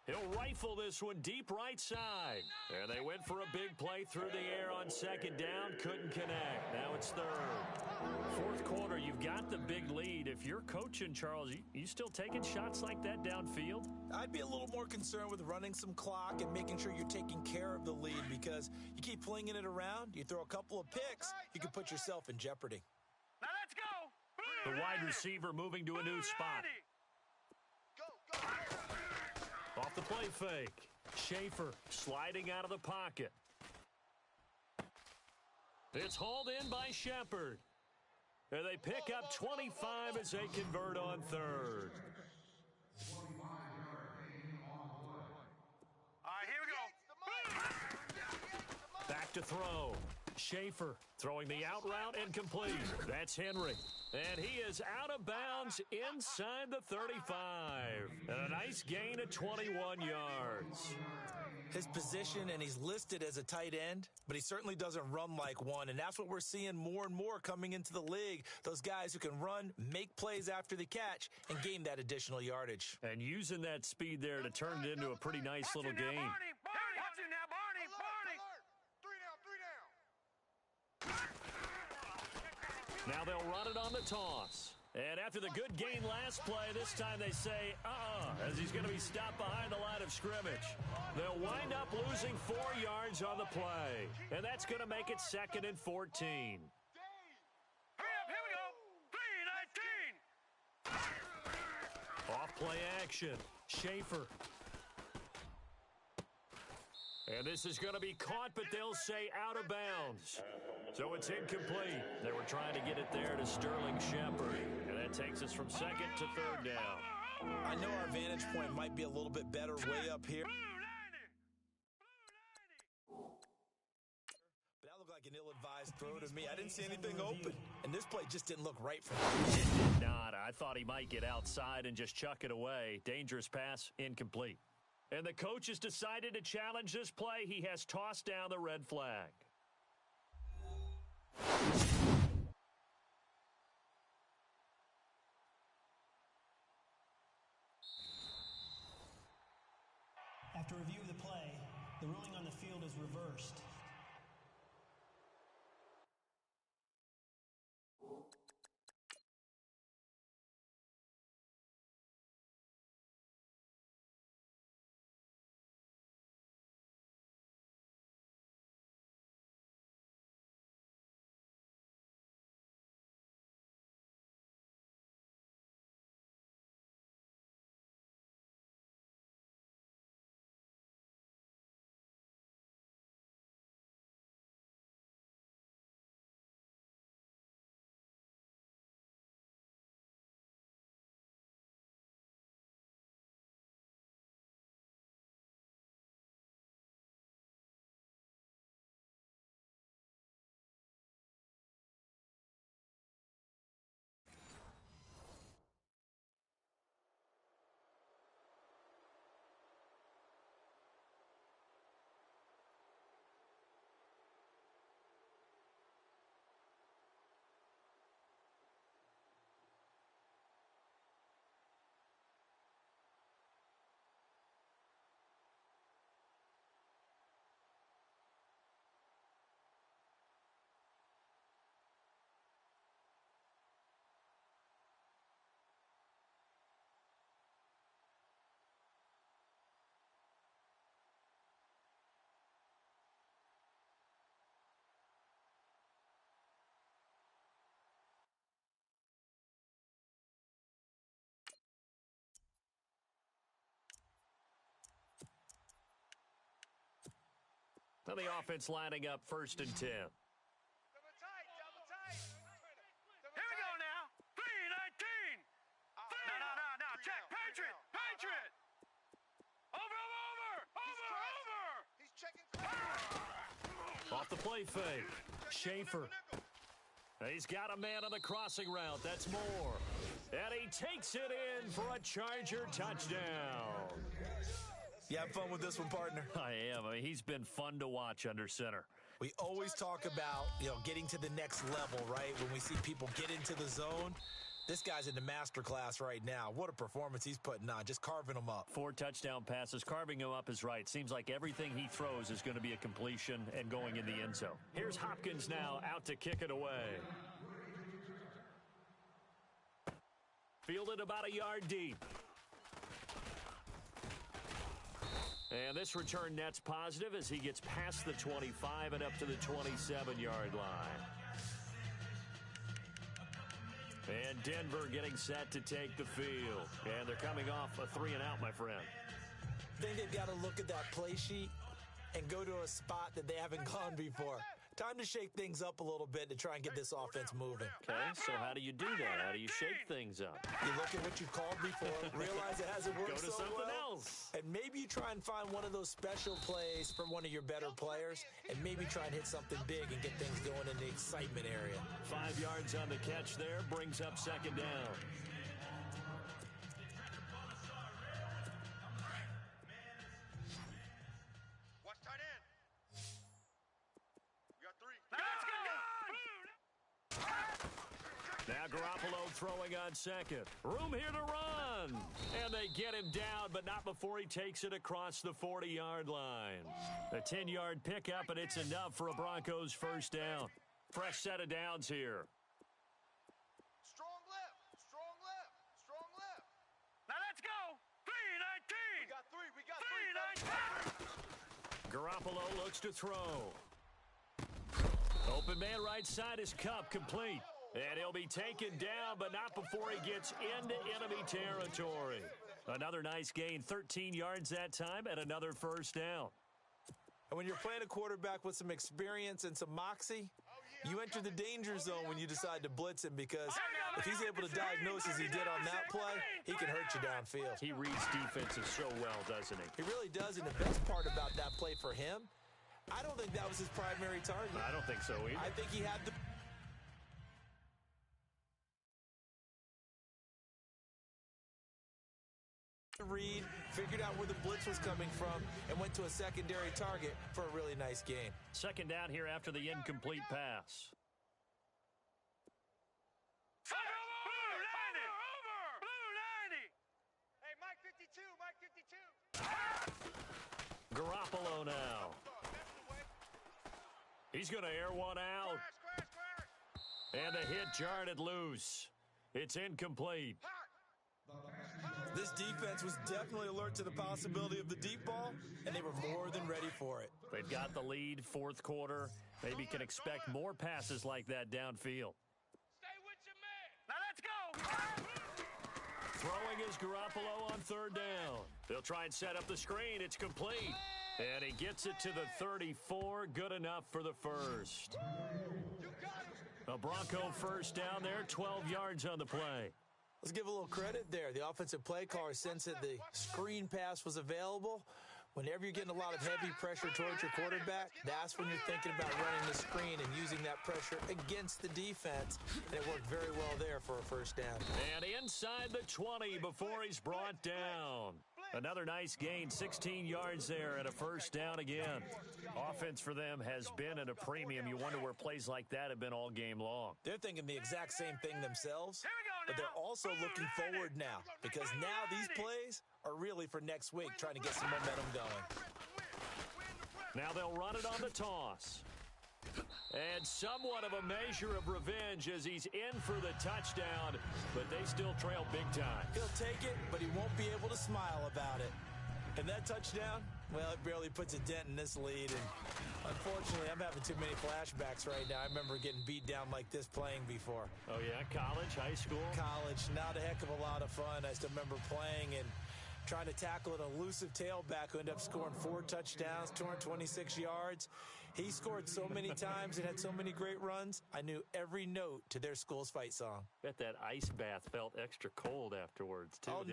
He'll rifle this one deep right side. And they went for a big play through the air on 2nd down. Couldn't connect. Now it's 3rd. 4th quarter, you've got the big lead. If you're coaching, Charles, you still taking shots like that downfield? I'd be a little more concerned with running some clock and making sure you're taking care of the lead, because you keep flinging it around, you throw a couple of picks, you can put yourself in jeopardy. Now let's go. The wide receiver moving to a new spot. Go. Off the play fake. Schaefer sliding out of the pocket. It's hauled in by Shepard. And they pick up 25 as they convert on 3rd. All right, here we go. Back to throw. Schaefer throwing the out route incomplete. That's Henry. And he is out of bounds inside the 35. And a nice gain of 21 yards. His position, and he's listed as a tight end, but he certainly doesn't run like one, and that's what we're seeing more and more coming into the league. Those guys who can run, make plays after the catch, and gain that additional yardage. And using that speed there to turn it into a pretty nice little game. Barney. Watch you now, Barney. Alert. 3 down. Now they'll run it on the toss. And after the good gain last play, this time they say, as he's going to be stopped behind the line of scrimmage. They'll wind up losing 4 yards on the play. And that's going to make it 2nd and 14. Hurry up, here we go. 3-19. Off play action. Schaefer. And this is going to be caught, but they'll say out of bounds. So it's incomplete. They were trying to get it there to Sterling Shepard. And that takes us from 2nd to 3rd down. I know our vantage point might be a little bit better way up here, but that looked like an ill-advised throw to me. I didn't see anything open, and this play just didn't look right for me. It did not. I thought he might get outside and just chuck it away. Dangerous pass, incomplete. And the coach has decided to challenge this play. He has tossed down the red flag. After review of the play, the ruling on the field is reversed. Now the offense lining up 1st and 10. Double tight, double tight. Here we go now. 3-19. No. Check. Patriot. Over. He's checking corner. Off the play fake. Schaefer. He's got a man on the crossing route. That's Moore. And he takes it in for a Charger touchdown. You have fun with this one, partner? I am. I mean, he's been fun to watch under center. We always talk about, getting to the next level, right? When we see people get into the zone. This guy's in the master class right now. What a performance he's putting on, just carving them up. 4 touchdown passes. Carving him up is right. Seems like everything he throws is going to be a completion and going in the end zone. Here's Hopkins now out to kick it away. Fielded about a yard deep. And this return net's positive as he gets past the 25 and up to the 27-yard line. And Denver getting set to take the field. And they're coming off a 3-and-out, my friend. I think they've got to look at that play sheet and go to a spot that they haven't gone before. Time to shake things up a little bit to try and get this offense moving. Okay, so how do you do that? How do you shake things up? You look at what you called before, realize it hasn't worked Go to so something well, else. and maybe you try and find one of those special plays from one of your better players, and maybe try and hit something big and get things going in the excitement area. 5 yards on the catch there, brings up 2nd down. Watch tight end. We got 3. Let's go. Now Garoppolo throwing on 2nd. Room here to run. And they get him down, but not before he takes it across the 40-yard line. A 10-yard pickup, and it's enough for a Broncos 1st down. Fresh set of downs here. Strong left. Now let's go. 3-19. We got 3. 3-19. Garoppolo looks to throw. Open man right side is Cup, complete. And he'll be taken down, but not before he gets into enemy territory. Another nice gain, 13 yards that time, and another 1st down. And when you're playing a quarterback with some experience and some moxie, you enter the danger zone when you decide to blitz him, because if he's able to diagnose as he did on that play, he can hurt you downfield. He reads defenses so well, doesn't he? He really does, and the best part about that play for him, I don't think that was his primary target. I don't think so either. I think he had the read, figured out where the blitz was coming from, and went to a secondary target for a really nice gain. 2nd down here after the incomplete pass. Blue 90. Hey, Mike 52. Garoppolo now. He's going to air one out. Square. And the hit jarred it loose. It's incomplete. This defense was definitely alert to the possibility of the deep ball, and they were more than ready for it. They've got the lead, 4th quarter. Maybe can expect more passes like that downfield. Stay with your man. Now let's go. Throwing is Garoppolo on 3rd down. They'll try and set up the screen. It's complete. And he gets it to the 34. Good enough for the 1st. A Bronco 1st down there, 12 yards on the play. Let's give a little credit there. The offensive play caller, since that the screen pass was available, whenever you're getting a lot of heavy pressure towards your quarterback, that's when you're thinking about running the screen and using that pressure against the defense. And it worked very well there for a 1st down. And inside the 20 before he's brought down. Another nice gain, 16 yards there, and a 1st down again. Offense for them has been at a premium. You wonder where plays like that have been all game long. They're thinking the exact same thing themselves, but they're also looking forward now, because now these plays are really for next week, trying to get some momentum going. Now they'll run it on the toss. And somewhat of a measure of revenge as he's in for the touchdown, but they still trail big time. He'll take it, but he won't be able to smile about it. And that touchdown, well, it barely puts a dent in this lead. And unfortunately, I'm having too many flashbacks right now. I remember getting beat down like this playing before. Oh, yeah? College, high school? College, not a heck of a lot of fun. I still remember playing and trying to tackle an elusive tailback who ended up scoring 4 touchdowns, 226 yards. He scored so many times and had so many great runs, I knew every note to their school's fight song. Bet that ice bath felt extra cold afterwards, too. Oh,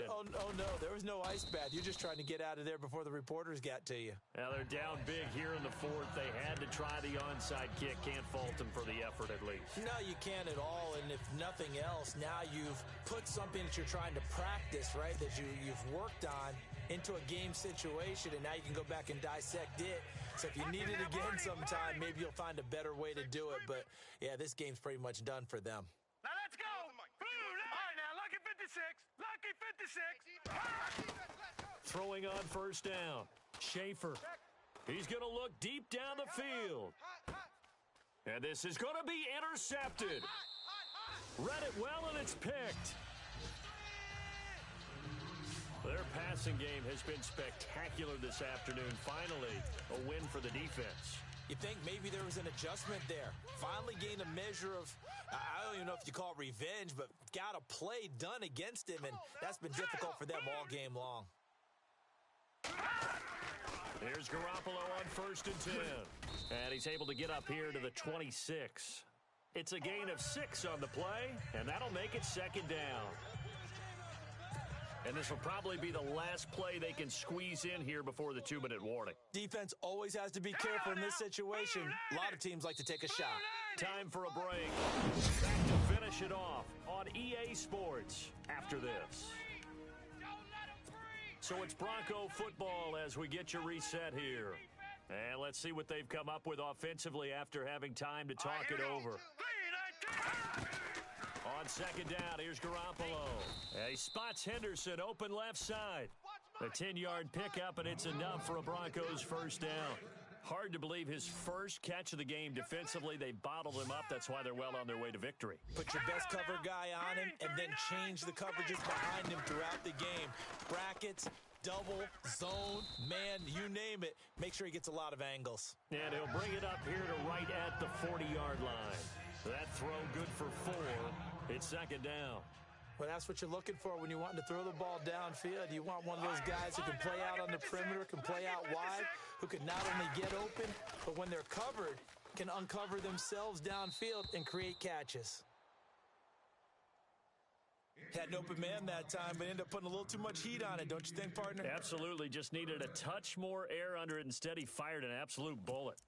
no, there was no ice bath. You're just trying to get out of there before the reporters got to you. Now they're down big here in the fourth. They had to try the onside kick. Can't fault them for the effort, at least. No, you can't at all, and if nothing else, now you've put something that you're trying to practice, right, that you've worked on into a game situation, and now you can go back and dissect it. So if you need it again sometime, maybe you'll find a better way to do it. But, yeah, this game's pretty much done for them. Now let's go. All right, now, lucky 56. Lucky 56. Throwing on first down. Schaefer. He's going to look deep down the field. And this is going to be intercepted. Read it well, and it's picked. Their passing game has been spectacular this afternoon. Finally, a win for the defense. You think maybe there was an adjustment there. Finally gained a measure of, I don't even know if you call it revenge, but got a play done against him, and that's been difficult for them all game long. Here's Garoppolo on first and 10. And he's able to get up here to the 26. It's a gain of 6 on the play, and that'll make it second down. And this will probably be the last play they can squeeze in here before the 2-minute warning. Defense always has to be careful in this situation. A lot of teams like to take a shot. Time for a break. Back to finish it off on EA Sports after this. So it's Bronco football as we get you reset here. And let's see what they've come up with offensively after having time to talk it over. On second down, here's Garoppolo. He spots Henderson open left side. A 10-yard pickup, and it's enough for a Broncos first down. Hard to believe his first catch of the game defensively. They bottled him up. That's why they're well on their way to victory. Put your best cover guy on him and then change the coverages behind him throughout the game. Brackets, double, zone, man, you name it. Make sure he gets a lot of angles. And he'll bring it up here to right at the 40-yard line. That throw good for 4. It's second down. Well, that's what you're looking for when you want to throw the ball downfield. You want one of those guys who can play out on the perimeter, can play out wide, who can not only get open, but when they're covered, can uncover themselves downfield and create catches. Had an open man that time, but ended up putting a little too much heat on it, don't you think, partner? Absolutely. Just needed a touch more air under it. Instead, he fired an absolute bullet.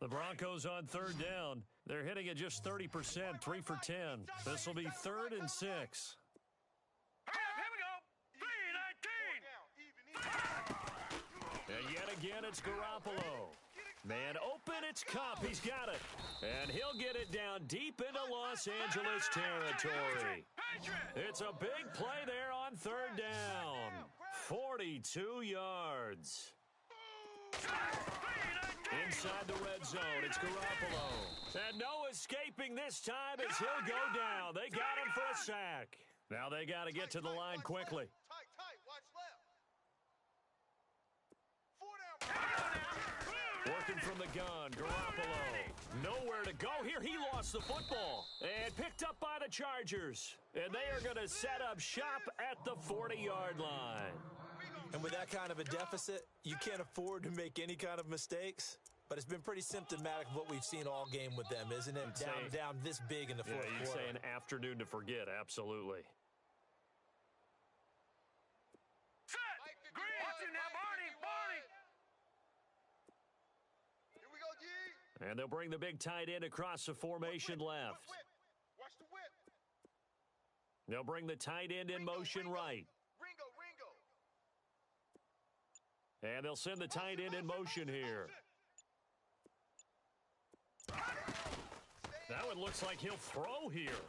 The Broncos on third down. They're hitting at just 30%, 3 for 10. This will be 3rd and 6. Here we go. 3-19. And yet again, it's Garoppolo. Man open, it's Kupp. He's got it. And he'll get it down deep into Los Angeles territory. It's a big play there on third down. 42 yards. Inside the red zone, it's Garoppolo. And no escaping this time as he'll go down. They got him for a sack. Now they got to get to the line quickly. Tight, watch left. 4 down. Working from the gun, Garoppolo. Nowhere to go here. He lost the football. And picked up by the Chargers. And they are going to set up shop at the 40-yard line. And with that kind of a deficit, you can't afford to make any kind of mistakes. But it's been pretty symptomatic of what we've seen all game with them, isn't it? Down this big in the fourth quarter. You'd say an afternoon to forget, absolutely. Set! Green! Watch it now, Barney! Here we go, G. And they'll bring the big tight end across the formation left. Watch the whip. They'll bring the tight end in motion right. Ringo. And they'll send the tight end in motion here. That one looks like he'll throw here.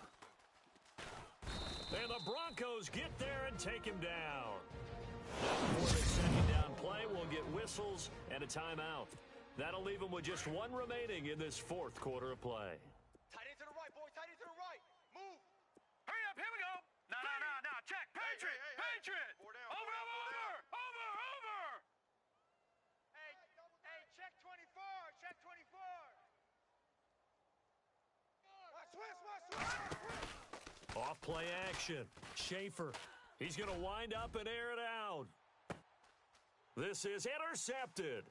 And the Broncos get there and take him down. For the second down play, we'll get whistles and a timeout. That'll leave them with just 1 remaining in this fourth quarter of play. Tight end to the right, boy. Tight end to the right. Move. Hurry up, here we go. No. Check. Patriot. Patriot. 4 down. Over. Hey, check 24. Check 24. Watch Swiss. Off play action. Schaefer. He's going to wind up and air it out. This is intercepted.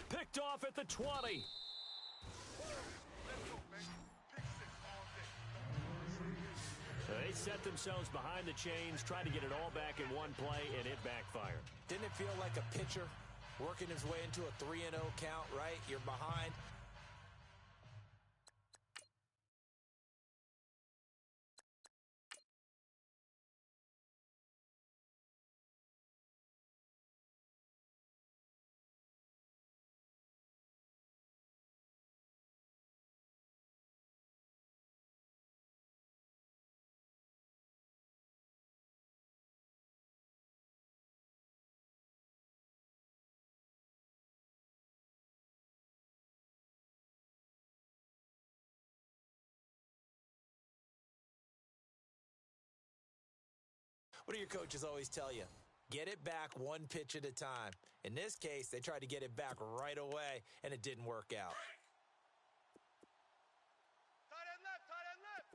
Picked off at the 20. They set themselves behind the chains, tried to get it all back in one play, and it backfired. Didn't it feel like a pitcher working his way into a 3-0 count, right? You're behind. What do your coaches always tell you? Get it back one pitch at a time. In this case, they tried to get it back right away, and it didn't work out. Tight end left, tight end left.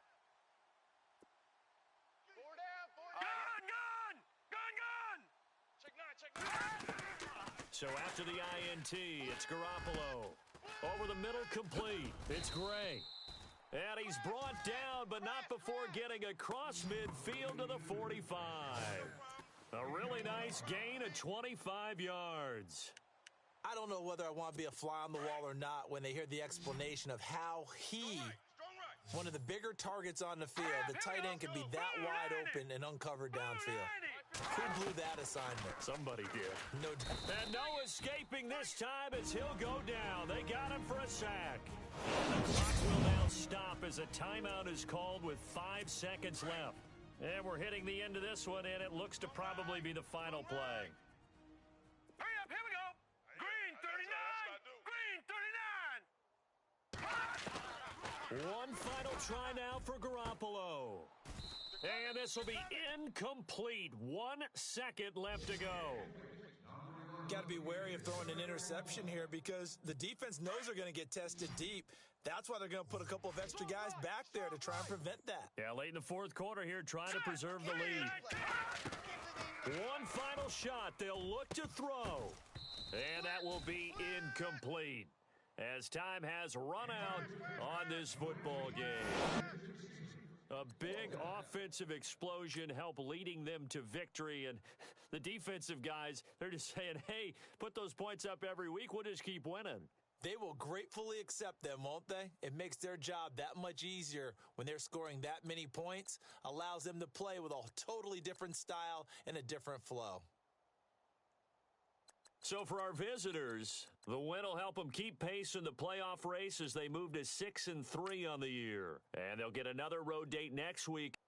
Four down, four Gun, down. gun! Gun, gun! Check nine, check nine. So after the INT, it's Garoppolo. Over the middle, complete. It's Gray. And he's brought down, but not before getting across midfield to the 45. A really nice gain of 25 yards. I don't know whether I want to be a fly on the wall or not when they hear the explanation of how he, one of the bigger targets on the field, the tight end could be that wide open and uncovered downfield. Who blew that assignment? Somebody did. No doubt. And no escaping this time as he'll go down. They got him for a sack. And the clock will now stop as a timeout is called with 5 seconds left. And we're hitting the end of this one, and it looks to probably be the final play. Hurry up, here we go! Green 39! Green 39! One final try now for Garoppolo. And this will be incomplete. 1 second left to go. Got to be wary of throwing an interception here because the defense knows they're going to get tested deep. That's why they're going to put a couple of extra guys back there to try and prevent that. Yeah, late in the fourth quarter here, trying to preserve the lead. One final shot. They'll look to throw. And that will be incomplete as time has run out on this football game. A big offensive explosion helped leading them to victory. And the defensive guys, they're just saying, hey, put those points up every week. We'll just keep winning. They will gratefully accept them, won't they? It makes their job that much easier when they're scoring that many points, allows them to play with a totally different style and a different flow. So for our visitors, the win will help them keep pace in the playoff race as they move to 6-3 on the year. And they'll get another road date next week.